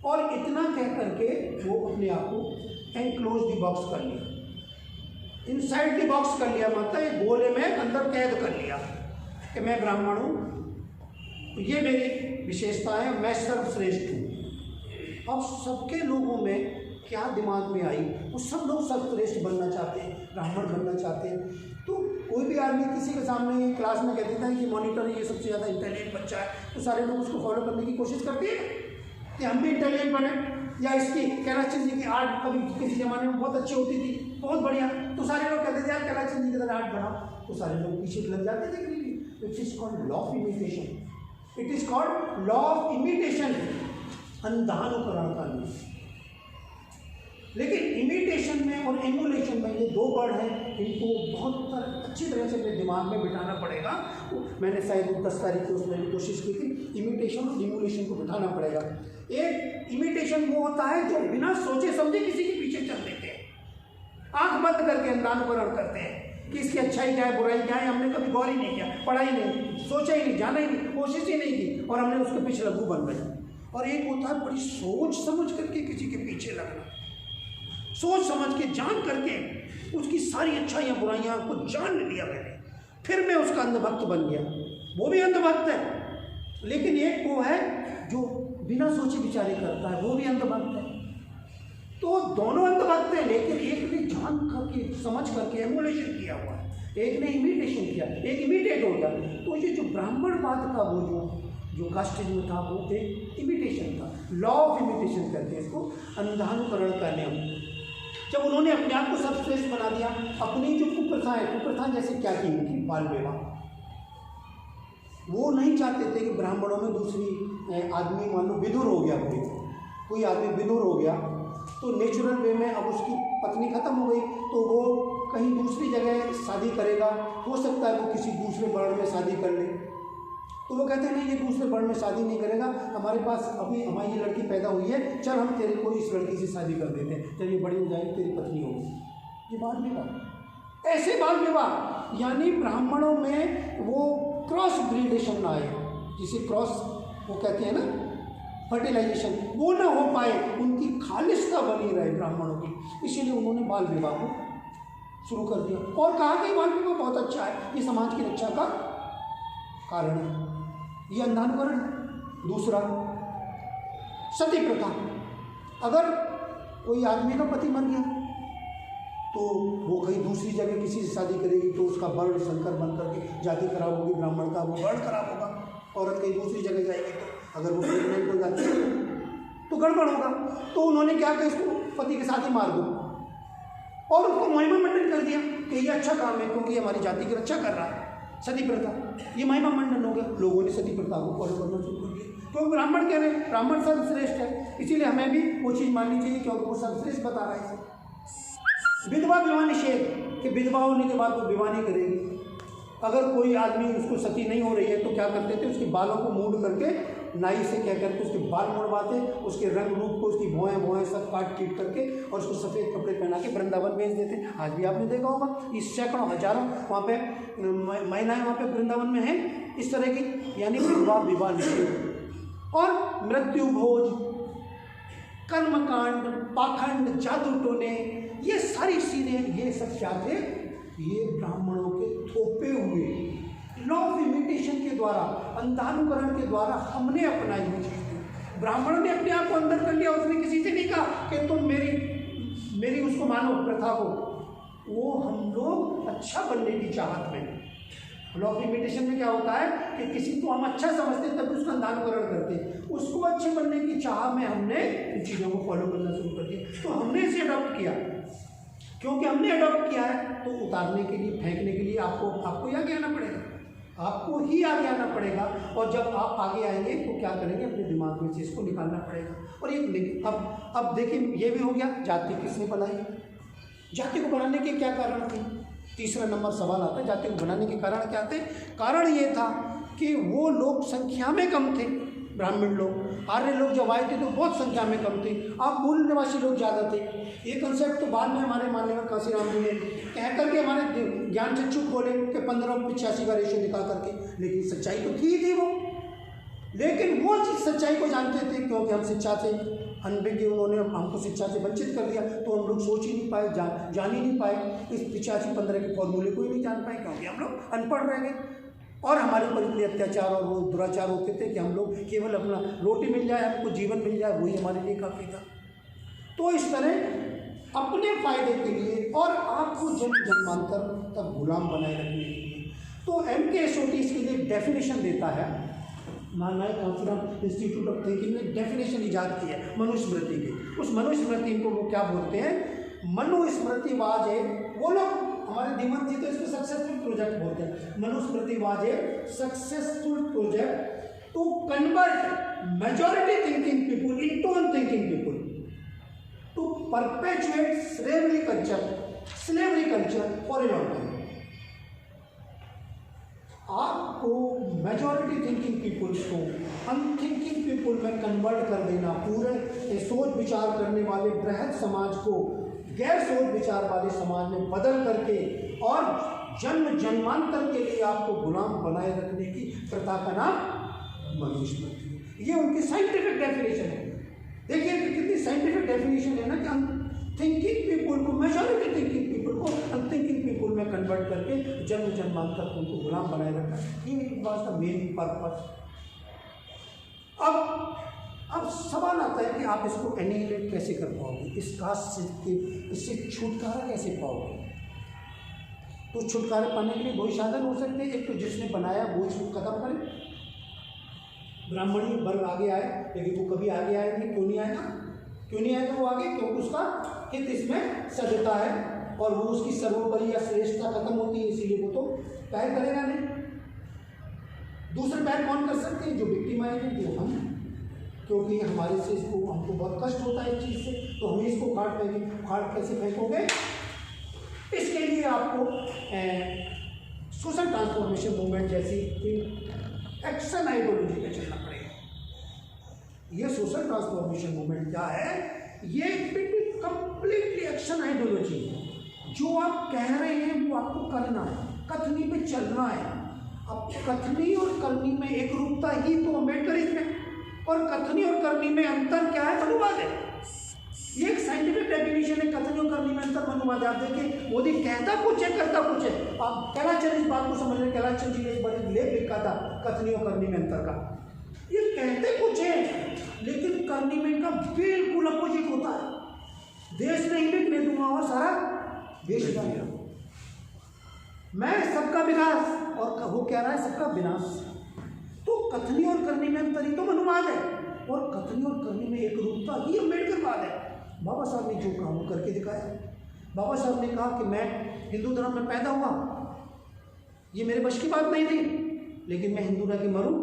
और इतना कह करके वो अपने आप को एनक्लोज द बॉक्स कर लिया, इनसाइड द बॉक्स कर लिया, मतलब एक गोले में अंदर कैद कर लिया कि मैं ब्राह्मण हूँ, ये मेरी विशेषता है, मैं सर्वश्रेष्ठ हूँ। अब सबके लोगों में क्या दिमाग में आई? वो सब लोग सर्वश्रेष्ठ बनना चाहते हैं, ब्राह्मण बनना चाहते हैं। तो कोई भी आदमी किसी के सामने क्लास में कह देता है कि मॉनिटर ये सबसे ज़्यादा इंटेलिजेंट बच्चा है, तो सारे लोग उसको फॉलो करने की कोशिश करते हैं कि हम भी इंटेलिजेंट बने। या इसकी कैलाशचंद जी की आर्ट कभी किसी ज़माने में बहुत अच्छी होती थी, बहुत बढ़िया, तो सारे लोग कहते थे यार कैलाशचंद जी की तरह आर्ट बनाओ, तो सारे लोग पीछे लग जाते थे। It is called law of imitation, it is called law of imitation, अंधानुकरण का नियम। लेकिन इमिटेशन में और एमुलेशन में ये दो वर्ड हैं, इनको बहुत अच्छी तरह से अपने दिमाग में बिठाना पड़ेगा। मैंने शायद 10 तारीख को उसमें कोशिश की थी, इमिटेशन और इमुलेशन को बिठाना पड़ेगा। एक इमिटेशन वो होता है जो बिना सोचे समझे किसी के पीछे चल देते हैं, आंख बंद करके अंधानुकरण करते हैं कि इसकी अच्छाई क्या है, बुराई क्या है, हमने कभी गौर ही नहीं किया, पढ़ा ही नहीं, सोचा ही नहीं, जाना ही नहीं, कोशिश ही नहीं की, और हमने उसके पीछे लघु बन गए। और एक होता है बड़ी सोच समझ करके किसी के पीछे लगना, सोच समझ के जान करके उसकी सारी अच्छाइयाँ बुराइयाँ को जान लिया मैंने, फिर मैं उसका अंधभक्त बन गया। वो भी अंधभक्त है, लेकिन एक वो है जो बिना सोचे विचारे करता है, वो भी अंधभक्त है। तो दोनों अंधभक्त हैं, लेकिन एक ने जान करके समझ करके एमुलेशन किया हुआ है, एक ने इमिटेशन किया, एक इमिटेट हो गया। तो ये जो ब्राह्मणवाद का वो जो कास्टिज्म था वो एक इमिटेशन था, लॉ ऑफ इमिटेशन करते हैं इसको, अंधानुकरण का नियम। जब उन्होंने अपने आप को सर्वश्रेष्ठ बना दिया, अपनी जो कुप्रथाएं जैसे क्या की उनकी बाल विवाह, वो नहीं चाहते थे कि ब्राह्मणों में दूसरी आदमी, मान लो विदुर हो गया, कोई आदमी विदुर हो गया तो नेचुरल वे में अब उसकी पत्नी खत्म हो गई तो वो कहीं दूसरी जगह शादी करेगा, हो सकता है वो किसी दूसरे वर्ण में शादी कर ले। तो वो कहते हैं नहीं, ये दूसरे वर्ण में शादी नहीं करेगा, हमारे पास अभी हमारी ये लड़की पैदा हुई है, चल हम तेरे को इस लड़की से शादी कर देते हैं, जब ये बड़ी हो जाएगी तेरी पत्नी होगी। ये बाल विवाह, ऐसे बाल विवाह, यानी ब्राह्मणों में वो क्रॉस ब्रीडेशन ना आए, जिसे क्रॉस वो कहते हैं ना, फर्टिलाइजेशन, वो ना हो पाए, उनकी खालिशता बनी रहे ब्राह्मणों की, इसीलिए उन्होंने बाल विवाह को शुरू कर दिया और कहा कि बाल विवाह बहुत अच्छा है, ये समाज की रक्षा का कारण है। ये अंधानुकरण। दूसरा, सती प्रथा। अगर कोई आदमी का पति मर गया तो वो कहीं दूसरी जगह किसी से शादी करेगी तो उसका वर्ण संकर बन करके जाति खराब होगी, ब्राह्मण का वो वर्ण खराब होगा। औरत कहीं दूसरी जगह जाएगी तो अगर वो प्रेग्नेंट हो जाती है तो गड़बड़ होगा। तो उन्होंने क्या किया, इसको पति के साथ ही मार दो और उसको महिमा मंडन कर दिया कि ये अच्छा काम है क्योंकि हमारी जाति की रक्षा कर रहा है। सती प्रथा, ये महिमा मंडन हो गया। लोगों ने सती प्रथा को फॉलो करना शुरू कर दिया क्योंकि ब्राह्मण कह रहे हैं ब्राह्मण सर्वश्रेष्ठ है, इसीलिए हमें भी वो चीज़ माननी चाहिए क्योंकि वो सर्वश्रेष्ठ बता रहा है इसे। विधवा विवाह निषेध, कि विधवा होने के बाद वो विवाह नहीं करेगी। अगर कोई आदमी उसको सती नहीं हो रही है तो क्या करते थे, उसके बालों को मूड करके नाई से कह करके उसके बाल मुड़वाते, उसके रंग रूप को, उसकी भौएं सब काट पीट करके और उसको सफ़ेद कपड़े पहना के वृंदावन भेज देते। आज भी आपने देखा होगा, इस सैकड़ों हजारों वहाँ पे महिलाएं वहाँ पे वृंदावन में हैं इस तरह की, यानी विवाह निषेध और मृत्यु भोज, कर्मकांड, पाखंड, जादू टोने, ये सारी चीज़ें, ये सब क्या थे? ये ब्राह्मणों के थोपे हुए लॉ ऑफ इमिटेशन के द्वारा, अंधानुकरण के द्वारा हमने अपनाई हुई चीज़ थी। ब्राह्मणों ने अपने आप को अंदर कर लिया, उसने किसी से नहीं कहा कि तुम मेरी उसको मानो प्रथा को। वो हम लोग अच्छा बनने की चाहत में, लॉ ऑफ इमिटेशन में क्या होता है कि किसी को हम अच्छा समझते तब उसका अंधानुकरण करते, उसको अच्छे बनने की चाह में हमने इन चीज़ों को फॉलो करना शुरू कर दिया। तो हमने इसे अडॉप्ट किया, क्योंकि हमने अडॉप्ट किया है तो उतारने के लिए, फेंकने के लिए आपको ही आगे आना पड़ेगा, आपको ही आगे आना पड़ेगा। और जब आप आगे आएंगे तो क्या करेंगे? अपने दिमाग में से इसको निकालना पड़ेगा। और ये अब देखिए, ये भी हो गया, जाति किसने बनाई? जाति को बनाने के क्या कारण थे? तीसरा नंबर सवाल आता है, जाति को बनाने के कारण क्या थे? कारण ये था कि वो लोग संख्या में कम थे, ब्राह्मण लोग। आर्य लोग जब आए थे तो बहुत संख्या में कम थे, आप मूल निवासी लोग ज़्यादा थे। ये कंसेप्ट तो बाद में हमारे माननीय काशीराम जी ने कह करके हमारे ज्ञान चक्षु खोले कि 15:85 का रेशो निकाल करके, लेकिन सच्चाई तो थी वो। लेकिन वो चीज़ सच्चाई को जानते थे, क्योंकि हम शिक्षा से अनभिज्ञ, उन्होंने हमको शिक्षा से वंचित कर दिया, तो हम लोग सोच ही नहीं पाए, जान ही नहीं पाए, इस 85-15 के फॉर्मूले को ही नहीं जान पाए, क्योंकि हम लोग अनपढ़ रह गए। और हमारे ऊपर इतने अत्याचार और वो दुराचार होते थे कि हम लोग केवल अपना रोटी मिल जाए, हमको जीवन मिल जाए, वही हमारे लिए काफ़ी था। तो इस तरह अपने फायदे के लिए और आपको जन्मांतर तक गुलाम बनाए रखने के लिए, तो MK Ashote इसके लिए डेफिनेशन देता है। माननीय काशीराम इंस्टीट्यूट ऑफ थिंकिंग ने डेफिनेशन ईजाद की है मनुस्मृति की। उस मनुस्मृति को वो क्या बोलते हैं? मनुस्मृतिवाद है। वो लोग, हमारे दीवान जी तो इसको सक्सेसफुल प्रोजेक्ट बोलते हैं। मनुस्मृतिवाद है successful project to convert majority thinking people into unthinking people, to perpetuate slavery culture for a long time. आपको मेजॉरिटी थिंकिंग पीपुल्स को अनथिंकिंग पीपुल में कन्वर्ट कर देना, पूरे सोच विचार करने वाले बृहद समाज को गैर सोच विचार वाले समाज में बदल करके और जन्म जन्मांतर के लिए आपको गुलाम बनाए रखने की प्रथा का नाम मनुस्मृति है। ये उनकी साइंटिफिक डेफिनेशन है। देखिए कि कितनी साइंटिफिक डेफिनेशन है ना, कि थिंकिंग पीपुल को, मेजॉरिटी थिंकिंग पीपुल को अनथिंकिंग पीपुल में कन्वर्ट करके जन्म जन्मांतर उनको गुलाम बनाए रखना, ये वाज द मेन पर्पस। अब सवाल आता है कि आप इसको एनिहिलेट कैसे कर पाओगे, इस कास्ट से, इससे छुटकारा कैसे पाओगे? तो छुटकारा पाने के लिए वही साधन हो सकते हैं। एक तो जिसने बनाया वो इसको खत्म करे, ब्राह्मणी वर्ग आगे आए, लेकिन वो कभी आगे आए नहीं। क्यों नहीं आएगा? क्यों नहीं आएगा वो आगे? क्योंकि उसका हित इसमें सजता है और वो उसकी सर्वोपरि या श्रेष्ठता खत्म होती है, इसीलिए वो तो पैर करेगा नहीं। दूसरे पैर कौन कर सकते हैं? जो विक्टिमाइज है, जो हम, क्योंकि हमारे से इसको, हमको बहुत कष्ट होता है इस चीज़ से, तो हम इसको फाड़ कैसे फेंकोगे? इसके लिए आपको सोशल ट्रांसफॉर्मेशन मूवमेंट जैसी एक्शन आइडियोलॉजी पे चलना पड़ेगा। ये सोशल ट्रांसफॉर्मेशन मूवमेंट क्या है? ये कंप्लीटली एक्शन आइडियोलॉजी है। जो आप कह रहे हैं वो आपको करना है, कथनी पे चलना है। अब कथनी और करनी में एक रूपता ही तो अम्बेडकर इसमें, और कथनी और करनी में अंतर क्या है? मनुवाद है। ये एक साइंटिफिक डेफिनेशन है, कथनी और करनी में अंतर मनुवाद। आप देखिए मोदी कहता कुछ है, करता कुछ है। आप कैलाचर इस बात को समझ रहे, कैलाचर जी ने एक बड़े लेख लिखा था कथनी और करनी में अंतर का। ये कहते कुछ है लेकिन करनी में इनका बिल्कुल अपोजिट होता है। देश नहीं बिकने दूंगा और सारा देश बनेगा। मैं सबका विकास, और वो कह रहा है सबका विनाश। तो कथनी और करनी में अंतर ही तो मनुवाद है, और कथनी और करनी में एक रूपता ही अम्बेडकरवाद है। बाबा साहब ने जो काम करके दिखाया, बाबा साहब ने कहा कि मैं हिंदू धर्म में पैदा हुआ, ये मेरे बस की बात नहीं थी, लेकिन मैं हिंदू रह के मरूँ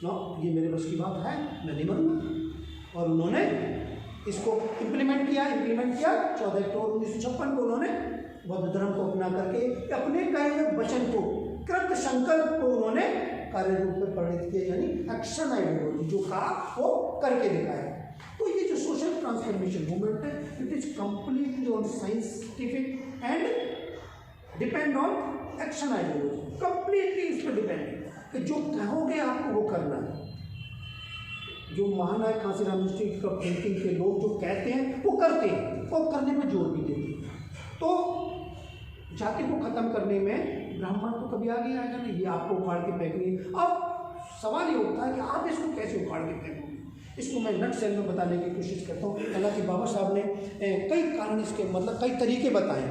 ना, ये मेरे बस की बात है, मैं नहीं मरूँगा। और उन्होंने इसको इम्प्लीमेंट किया 14 अक्टूबर 1956 को उन्होंने बौद्ध धर्म को अपना करके अपने कहे वचन को, कृत संकल्प को उन्होंने कार्य रूप में परिणत किया, यानी एक्शन आइडियोलॉजी, जो कहा वो करके दिखाया। तो ये जो सोशल ट्रांसफॉर्मेशन मूवमेंट है, it is completely on scientific and depend on action ideology, completely इस पर डिपेंड है कि जो कहोगे आपको वो करना है। जो महानायक कांशीराम इंस्टीट्यूट ऑफ थिंकिंग के लोग जो कहते हैं वो करते हैं और करने में जोर भी देते हैं। तो जाति को खत्म करने में ब्राह्मण तो कभी आगे आएगा नहीं, ये आपको उखाड़ के फेंकनी है। अब सवाल ये उठता है कि आप इसको कैसे उखाड़ के फेंकोगे। इसको मैं नट सेल में बताने की कोशिश करता हूँ। हालांकि बाबा साहब ने कई कारण इसके मतलब कई तरीके बताए,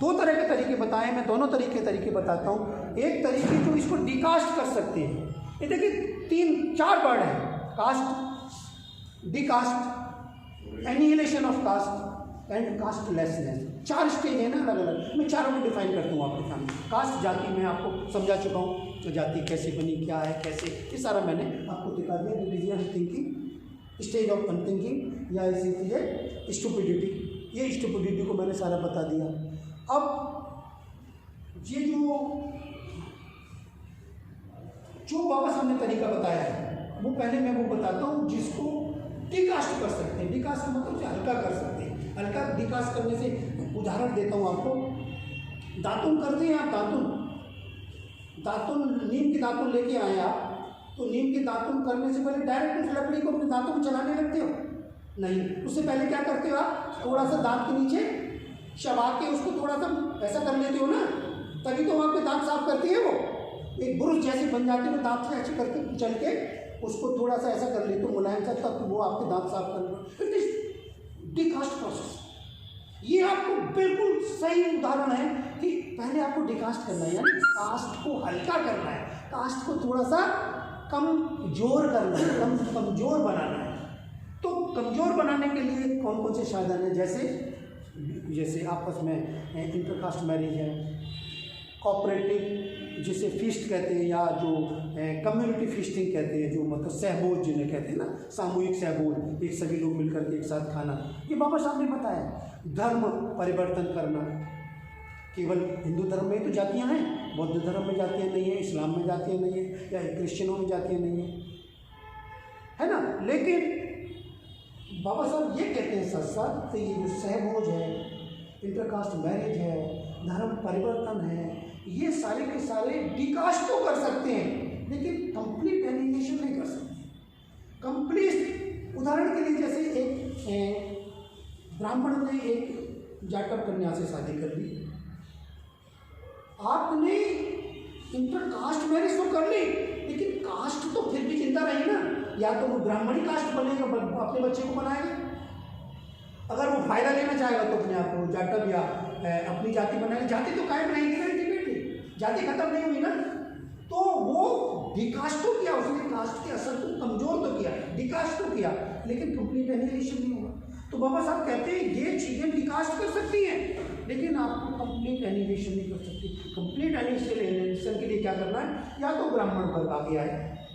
2 तरह के तरीके बताए, मैं दोनों तरीके बताता हूँ। एक तरीके जो इसको डिकास्ट कर सकते हैं, ये देखिए 3-4 वर्ड है, caste, decaste, annihilation of caste and castelessness. 4 stage है ना अलग अलग, मैं चारों को डिफाइन करता हूँ आपके सामने। कास्ट जाति में आपको समझा चुका हूँ, तो जाति कैसे बनी, क्या है, कैसे, ये सारा मैंने आपको दिखा दिया। Religion thinking, stage of unthinking, या इसी चीज़ें स्टुपिडिटी, ये स्टुपिडिटी को मैंने सारा बता दिया। अब ये जो बाबा साहब ने तरीका बताया है, वो पहले मैं वो बताता हूँ जिसको डिकास्ट कर सकते हैं। डिकास्ट का मतलब से हल्का कर सकते हैं। हल्का डिकास्ट करने से उदाहरण देता हूँ आपको। दातुन करते हैं आप, दातुन नीम के दातुन लेके आए आप, तो नीम के दातुन करने से पहले डायरेक्ट उस लकड़ी को अपने दांतों में चलाने लगते हो नहीं, उससे पहले क्या करते हो आप, थोड़ा सा दांत के नीचे चबा के उसको थोड़ा सा ऐसा कर लेते हो ना, तभी तो वहाँ पे दांत साफ करती है। वो एक ब्रुश जैसे बन जाते हैं, दांत से ऐसे करके चल के उसको थोड़ा सा ऐसा कर लेते हो मुलायम सा, तब वो आपके दांत साफ कर लो। डिकास्ट प्रोसेस, ये आपको बिल्कुल सही उदाहरण है कि पहले आपको डिकास्ट करना है, यानी कास्ट को हल्का करना है, कास्ट को थोड़ा सा कमजोर करना है, कमजोर बनाना है। तो कमजोर बनाने के लिए कौन कौन से साधन हैं, जैसे आपस में इंटरकास्ट मैरिज है, कोऑपरेटिव जिसे फीस्ट कहते हैं, या जो कम्युनिटी फीस्टिंग कहते हैं, जो मतलब सहभोज जिन्हें कहते हैं ना, सामूहिक सहभोज, एक सभी लोग मिलकर के एक साथ खाना, ये बाबा साहब ने बताया। धर्म परिवर्तन करना, केवल हिंदू धर्म में तो जातियां हैं, बौद्ध धर्म में जातियां नहीं है, इस्लाम में जातियां नहीं है, या क्रिश्चियनों में जातियां नहीं है ना। लेकिन बाबा साहब ये कहते हैं साथ साथ, ये जो सहभोज है, इंटरकास्ट मैरिज है, धर्म परिवर्तन है, ये सारे के सारे डिकास्ट तो कर सकते हैं, लेकिन कंप्लीट एलिमिनेशन नहीं कर सकते। कंप्लीट उदाहरण के लिए, जैसे एक ब्राह्मण ने एक जाटव कन्या से शादी कर ली, आपने इंटरकास्ट मैरिज तो कर ली, लेकिन कास्ट तो फिर भी चिंता रही ना, या तो वो ब्राह्मणी कास्ट बनेगा, अपने बच्चे को बनाएगा, अगर वो फायदा लेना चाहेगा तो अपने आप को जाटव या अपनी जाति बनाएगा। जाति तो कायम रहेगी ना, अल्टीमेटली जाति खत्म नहीं हुई ना, तो वो डिकास्ट तो किया उसने, कास्ट के असर को कमजोर तो किया, डिकास्ट तो किया, लेकिन कंप्लीट एनिहिलेशन नहीं हुआ। तो बाबा साहब कहते हैं ये चीज़ें डिकास्ट कर सकती हैं, लेकिन आपको कंप्लीट एनिहिलेशन नहीं कर सकती। कंप्लीट एनिहिलेशन के लिए क्या करना है, या तो ब्राह्मण वर्ग आगे आए,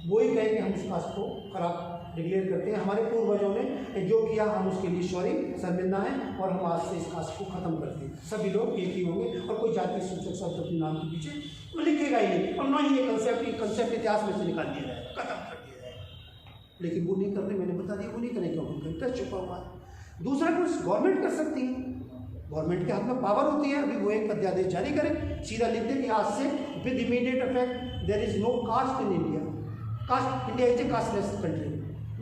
वो ही कहेंगे हम उस कास्ट को खराब डिक्लेयर करते हैं, हमारे पूर्वजों ने जो किया हम उसके लिए सॉरी, शर्मिंदा हैं, और हम आज से इस कास्ट को खत्म करते हैं। सभी लोग एक ही होंगे, और कोई जाति सूचक शब्द अपने नाम के पीछे वो लिखेगा ही नहीं, और ना ही ये कंसेप्ट इतिहास में से निकाल दिया जाए, खत्म कर दिया जाए। लेकिन वो नहीं करने, मैंने बता दिया वो नहीं करें, क्योंकि उनका इंटरेस्ट छुपा हुआ है। दूसरा कुछ गवर्नमेंट कर सकती है, गवर्नमेंट के हाथ में पावर होती है, अभी वो एक अध्यादेश जारी करें, सीधा लिख दें कि आज से with immediate effect there is no caste in India, caste India is a casteless country,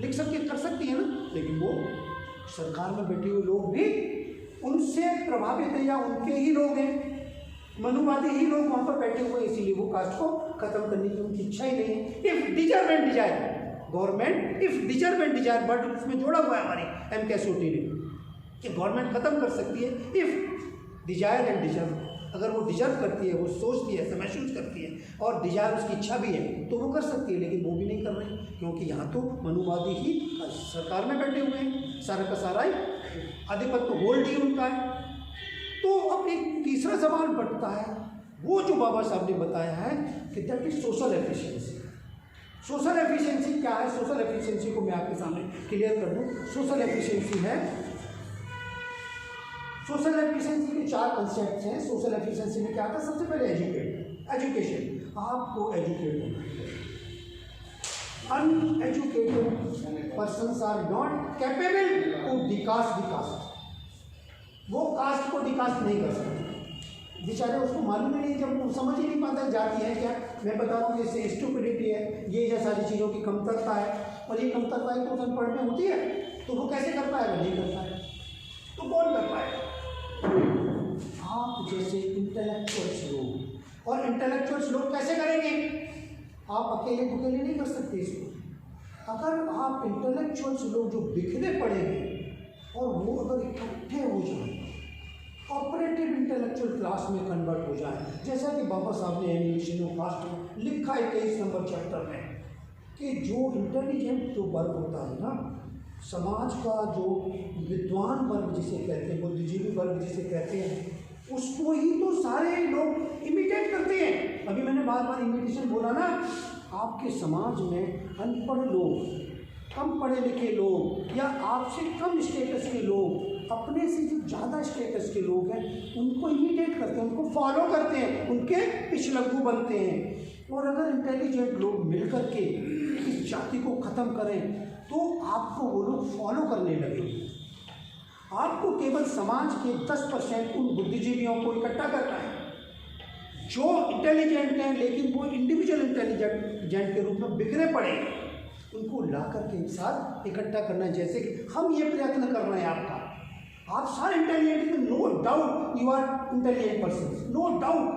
लिख सकती कर सकती है ना। लेकिन वो सरकार में बैठे हुए लोग भी उनसे प्रभावित हैं, या उनके ही लोग हैं, मनुवादी ही लोग वहाँ पर बैठे हुए हैं, इसीलिए वो कास्ट को खत्म करने की उनकी इच्छा ही नहीं है। If deserve and desire, government if deserve and desire, but उसमें जोड़ा हुआ है हमारी एमकेएसओटी ने कि गवर्नमेंट खत्म कर सकती है इफ डिजायर एंड डिजर्व। अगर वो डिजर्व करती है, वो सोचती है, महसूस करती है, और डिजायर उसकी इच्छा भी है, तो वो कर सकती है, लेकिन वो भी नहीं कर रही, क्योंकि यहाँ तो मनुवादी ही सरकार में बैठे हुए हैं, सारा का सारा ही आधिपत्य होल्ड ही उनका है। तो अब एक तीसरा सवाल बढ़ता है, वो जो बाबा साहब ने बताया है कि that is social efficiency. Social efficiency क्या है? सोशल एफिशिएंसी को मैं आपके सामने क्लियर कर दूँ। सोशल एफिशिएंसी है, सोशल एफिशिएंसी के 4 कंसेप्ट हैं। सोशल एफिशिएंसी में क्या आता है? सबसे पहले एजुकेशन। आपको एजुकेट होना है। Uneducated persons are not capable to decaste the caste. वो कास्ट को डिकास्ट नहीं कर सकते बेचारे, उसको मालूम ही नहीं, जब वो समझ ही नहीं पाता जाती है क्या। मैं बता रहा हूँ जैसे स्टुपिडिटी है, ये सारी चीज़ों की कमतरता है, और ये कमतरता है तो अनपढ़ में होती है, तो वो कैसे कर पाएगा? नहीं कर पाएगा, तो कौन कर पाएगा? आप जैसे इंटेलेक्चुअल्स लोग, और इंटेलेक्चुअल्स लोग कैसे करेंगे? आप अकेले बुकेले नहीं कर सकते इसको। अगर आप इंटेलेक्चुअल्स लोग जो बिखरे पड़े हैं और वो अगर इकट्ठे हो जाए, ऑपरेटिव इंटेलेक्चुअल क्लास में कन्वर्ट हो जाए, जैसा कि बाबा साहब ने एनिमेशन ऑफ कास्ट में लिखा है 23 नंबर चैप्टर में, कि जो इंटेलिजेंट जो वर्ग होता है ना, समाज का जो विद्वान वर्ग जिसे कहते हैं, बुद्धिजीवी वर्ग जिसे कहते हैं, उसको ही तो सारे लोग इमिटेट करते हैं। अभी मैंने बार बार इमिटेशन बोला ना। आपके समाज में अनपढ़ लोग, कम पढ़े लिखे लोग, या आपसे कम स्टेटस के लोग अपने से जो ज़्यादा स्टेटस के लोग हैं उनको इमिटेट करते हैं, उनको फॉलो करते हैं, उनके पिछलग्गू बनते हैं। और अगर इंटेलिजेंट लोग मिलकर के इस जाति को ख़त्म करें तो आपको वो लोग फॉलो करने लगेंगे। आपको केवल समाज के 10% उन बुद्धिजीवियों को इकट्ठा करना है जो इंटेलिजेंट हैं, लेकिन वो इंडिविजुअल इंटेलिजेंट के रूप में बिखरे पड़े, उनको ला करके एक साथ इकट्ठा करना है। जैसे कि हम ये प्रयत्न कर रहे हैं आपका, आप सारे इंटेलिजेंट हैं, no doubt you are intelligent person, no doubt,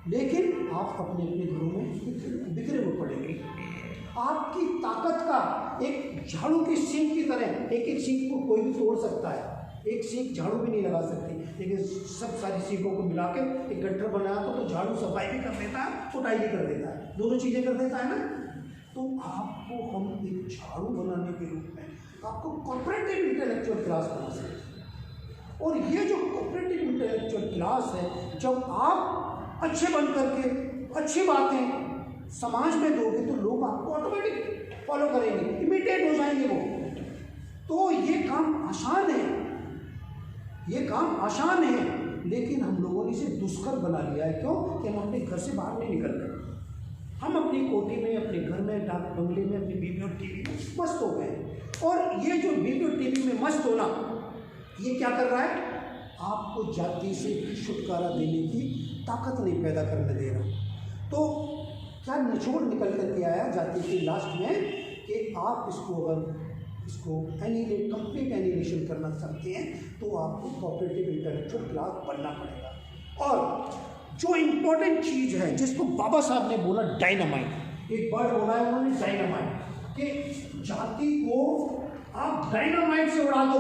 लेकिन आप अपने अपने घरों में बिखरे हुए पड़ेंगे। आपकी ताकत का एक झाड़ू की सींग की तरह, एक एक सींग को कोई भी तोड़ सकता है, एक सींग झाड़ू भी नहीं लगा सकती, लेकिन सब सारी सींगों को मिला के एक गट्ठर बनाया तो झाड़ू सफाई भी कर देता है, कुटाई भी कर देता है, दोनों चीज़ें कर देता है ना। तो आपको हम एक झाड़ू बनाने के रूप में आपको कॉपरेटिव इंटेलेक्चुअल क्लास बना सकते हैं। और ये जो कॉपरेटिव इंटेलेक्चुअल क्लास है, जब आप अच्छे बन करके अच्छी बातें समाज में दोगे तो लोग आपको ऑटोमेटिक फॉलो करेंगे, इमिटेट हो जाएंगे वो। तो ये काम आसान है, ये काम आसान है, लेकिन हम लोगों ने इसे दुष्कर बना लिया है। क्यों? कि हम अपने घर से बाहर नहीं निकल रहे, हम अपनी कोठी में, अपने घर में, डाक बंगले में, अपनी बीवी और टीवी में मस्त हो गए। और ये जो बीवी और टीवी में मस्त होना, ये क्या कर रहा है? आपको जाति से छुटकारा देने की ताकत नहीं पैदा करने दे रहा। तो क्या निचोड़ निकल कर के आया जाति के लास्ट में कि आप इसको अगर इसको एनिलेट, कंप्लीट एनिलेशन करना चाहते हैं तो आपको कॉपरेटिव इंटेलेक्चुअल क्लास बनना पड़ेगा। और जो इम्पोर्टेंट चीज़ है जिसको बाबा साहब ने बोला डायनामाइट, एक वर्ड बोला है उन्होंने डायनामाइट, कि जाति को आप डायनामाइट से उड़ा दो।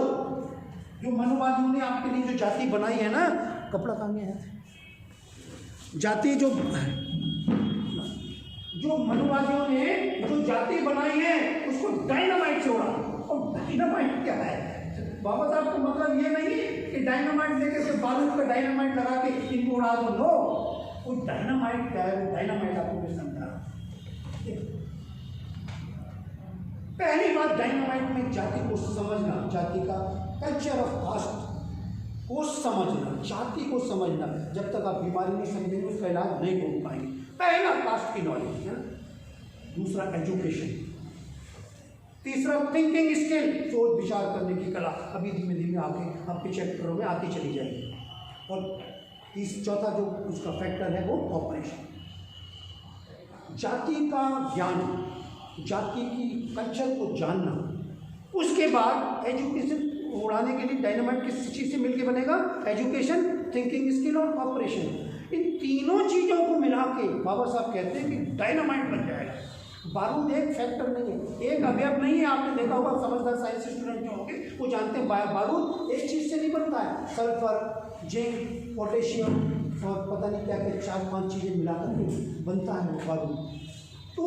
जो मनुवादियों ने आपके लिए जो जाति बनाई है ना, कपड़ा कहाँ गया है, जाति जो मनुवादियों ने जो जाति बनाई है उसको डायनामाइट से उड़ा दो। और डायनामाइट क्या है? बाबा साहब का मतलब ये नहीं कि डायनामाइट लेके के बारूद का डायनामाइट लगा के इनको उड़ा दो, नो। वो डायनामाइट क्या है? वो डायनामाइट आपको मैं समझा। पहली बात, डायनामाइट में जाति को समझना, जाति का कल्चर ऑफ कास्ट को समझना, जाति को समझना। जब तक आप बीमारी नहीं समझेंगे उसका इलाज नहीं ढूंढ पाएंगे। पहला कास्ट की नॉलेज है, दूसरा एजुकेशन, तीसरा थिंकिंग स्किल, सोच विचार करने की कला। अभी धीमे धीमे आके आपके चैप्टरों में आती चली जाएगी। और चौथा जो उसका फैक्टर है वो ऑपरेशन, जाति का ज्ञान, जाति की कल्चर को जानना। उसके बाद एजुकेशन उड़ाने के लिए डायनामाइट किस चीज़ से मिलके बनेगा? एजुकेशन, थिंकिंग स्किल और ऑपरेशन। इन तीनों चीज़ों को मिला के बाबा साहब कहते हैं कि डायनामाइट बन जाएगा। बारूद एक फैक्टर नहीं है, एक अवयव नहीं है। आपने देखा होगा, समझदार साइंस स्टूडेंट जो होंगे वो जानते हैं बारूद एक चीज़ से नहीं बनता है। सल्फर, जिंक, पोटेशियम और पता नहीं क्या क्या 4-5 चीज़ें मिलाकर के बनता है वो बारूद। तो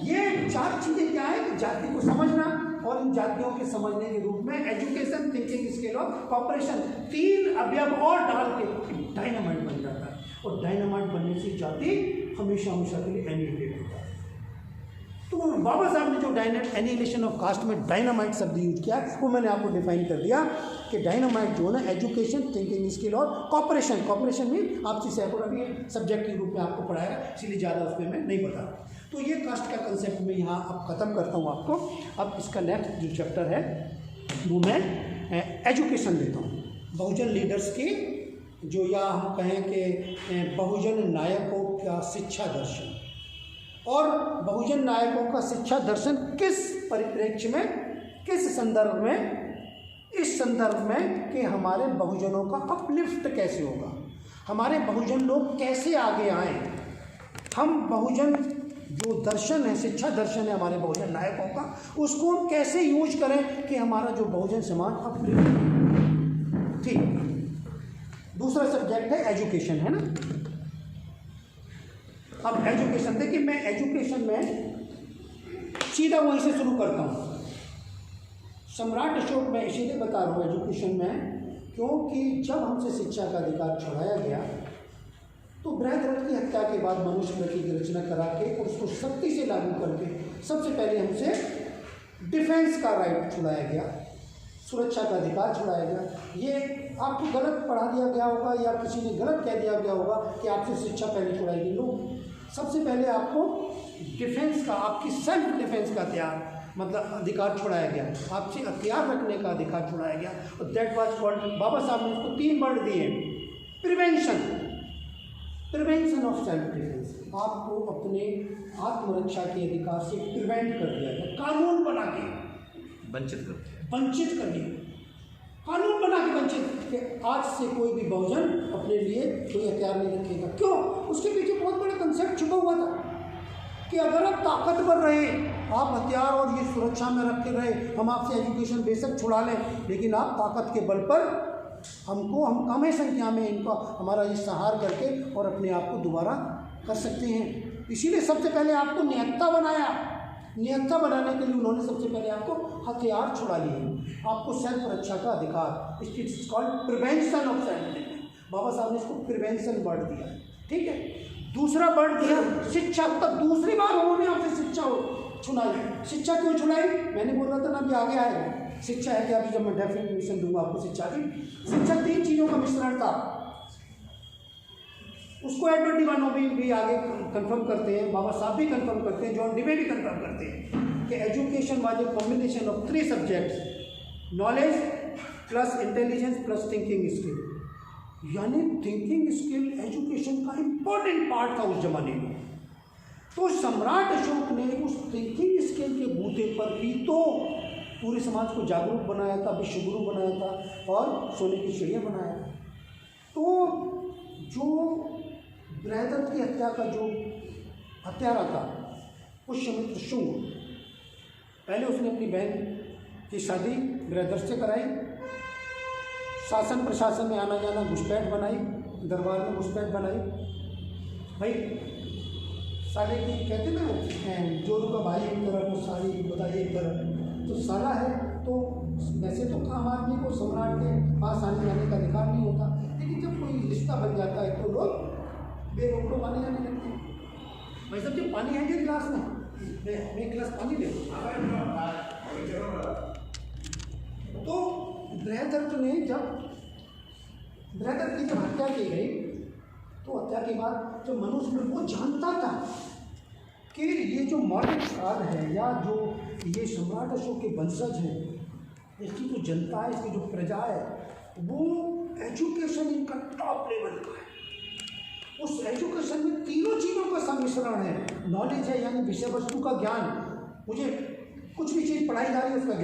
ये 4 चीज़ें क्या है कि जाति को समझना, और इन जातियों के समझने के रूप में एजुकेशन, थिंकिंग स्किल और कॉपरेशन, 3 अवयव और डाल के डायनामाइट बन जाता है। और डायनामाइट बनने से जाति हमेशा हमेशा के लिए एनिहिलेट होता है। तो बाबा साहब ने जो एनिहिलेशन ऑफ कास्ट में डायनामाइट शब्द यूज किया वो मैंने आपको डिफाइन कर दिया कि डायनामाइट जो है ना एजुकेशन, थिंकिंग स्किल और कॉपरेशन में आपसी सहयोग अभी सब्जेक्ट के रूप में आपको पढ़ाया, इसलिए ज़्यादा उसमें मैं नहीं बता। तो ये कास्ट का कंसेप्ट मैं यहाँ अब ख़त्म करता हूँ आपको। अब इसका नेक्स्ट जो चैप्टर है वो मैं एजुकेशन देता हूँ। बहुजन लीडर्स के जो, या हम कहें कि बहुजन नायकों का शिक्षा दर्शन, और बहुजन नायकों का शिक्षा दर्शन किस परिप्रेक्ष्य में, किस संदर्भ में, इस संदर्भ में कि हमारे बहुजनों का अपलिफ्ट कैसे होगा, हमारे बहुजन लोग कैसे आगे आएँ, हम बहुजन जो दर्शन है, शिक्षा दर्शन है हमारे बहुजन नायकों का, उसको हम कैसे यूज करें कि हमारा जो बहुजन समाज अपलिफ्ट हो। ठीक, दूसरा सब्जेक्ट है एजुकेशन, है ना। अब एजुकेशन देखिए, मैं एजुकेशन में सीधा वहीं से शुरू करता हूँ। सम्राट अशोक मैं इसीलिए बता रहा हूँ एजुकेशन में, क्योंकि जब हमसे शिक्षा का अधिकार छुड़ाया गया तो बृहद्रथ की हत्या के बाद मनुस्मृति की रचना करा के और उसको सख्ती से लागू करके सबसे पहले हमसे डिफेंस का राइट छुड़ाया गया, सुरक्षा का अधिकार छुड़ाया गया। ये आपको गलत पढ़ा दिया गया होगा या किसी ने गलत कह दिया गया होगा कि आपसे शिक्षा पहले छुड़ाई गई। लो, सबसे पहले आपको डिफेंस का, आपकी सेल्फ डिफेंस का हथियार मतलब अधिकार छुड़ाया गया, आपसे हथियार रखने का अधिकार छुड़ाया गया। और दैट वाज कॉल्ड, बाबा साहब ने उसको 3 वर्ड दिए, प्रिवेंशन ऑफ सेल्फ डिफेंस। आपको अपने आत्मरक्षा के अधिकार से प्रिवेंट कर दिया गया, कानून बना के वंचित कर दिया, कानून बना के वंचित कि आज से कोई भी बहुजन अपने लिए कोई हथियार नहीं रखेगा। क्यों? उसके पीछे बहुत बड़ा कंसेप्ट छुपा हुआ था कि अगर आप ताकतवर रहे, आप हथियार और ये सुरक्षा में रख के रहे, हम आपसे एजुकेशन बेशक छुड़ा लें, लेकिन आप ताकत के बल पर हम कम ही संख्या में इनका हमारा ये संहार करके और अपने आप को दोबारा कर सकते हैं। इसीलिए सबसे पहले आपको निहत्था बनाया। निहत्था बनाने के लिए उन्होंने सबसे पहले आपको हथियार छुड़ा लिए, आपको सेल्फ रक्षा का अधिकार, it's called prevention of self defence. Baba Saheb ने इसको प्रिवेंशन वर्ड दिया, ठीक है। दूसरा वर्ड दिया शिक्षा, तब दूसरी बार उन्होंने आपसे शिक्षा छुड़ाई। शिक्षा क्यों छुड़ाई? मैंने बोल रहा था ना अभी आगे आएगा, शिक्षा है कि अभी जब मैं डेफिनेशन दूंगा आपको शिक्षा की। शिक्षा 3 चीज़ों का मिश्रण था, उसको एडवर्ड डिवानोवी भी आगे कंफर्म करते हैं, बाबा साहब भी कंफर्म करते हैं, जॉन डिवे भी कंफर्म करते हैं कि education was a combination of 3 subjects, knowledge plus intelligence plus thinking skill. यानी थिंकिंग स्किल एजुकेशन का इम्पोर्टेंट पार्ट था उस जमाने में। तो सम्राट अशोक ने उस थिंकिंग स्किल के बूते पर भी तो पूरे समाज को जागरूक बनाया था, विश्वगुरु बनाया था और सोने की चिड़िया बनाया था। तो जो बृहद्रथ की हत्या का जो हत्यारा था पुष्यमित्र शुंग, पहले उसने अपनी बहन की शादी बृहद्रथ से कराई, शासन प्रशासन में आना जाना घुसपैठ बनाई, दरबार में घुसपैठ बनाई। भाई साले की कहते ना, जोरू का भाई एक तरफ तो साली की बताइए एक तरफ, तो साला है तो वैसे तो आम आदमी को सम्राट के पास आने जाने का अधिकार नहीं होता, लेकिन जब कोई रिश्ता बन जाता है तो लोग बेरोक लोग आने जाने लगते हैं। भाई साहब जब पानी है ये गिलास में, मैं गिलास पानी ले। तो बृहद्रथ ने बृहद्रथ की जब हत्या की गई तो हत्या के बाद जो मनुष्य वो जानता था कि ये जो मॉडर्न काल है या जो ये सम्राट अशोक के वंशज हैं, इसकी जो जनता है, इसकी जो प्रजा है, वो एजुकेशन इनका टॉप लेवल का है। उस एजुकेशन में 3 चीज़ों का सम्मिश्रण है। नॉलेज है यानी विषय वस्तु का ज्ञान, मुझे कुछ भी चीज़ पढ़ाई जा रही है उसका ज्ञान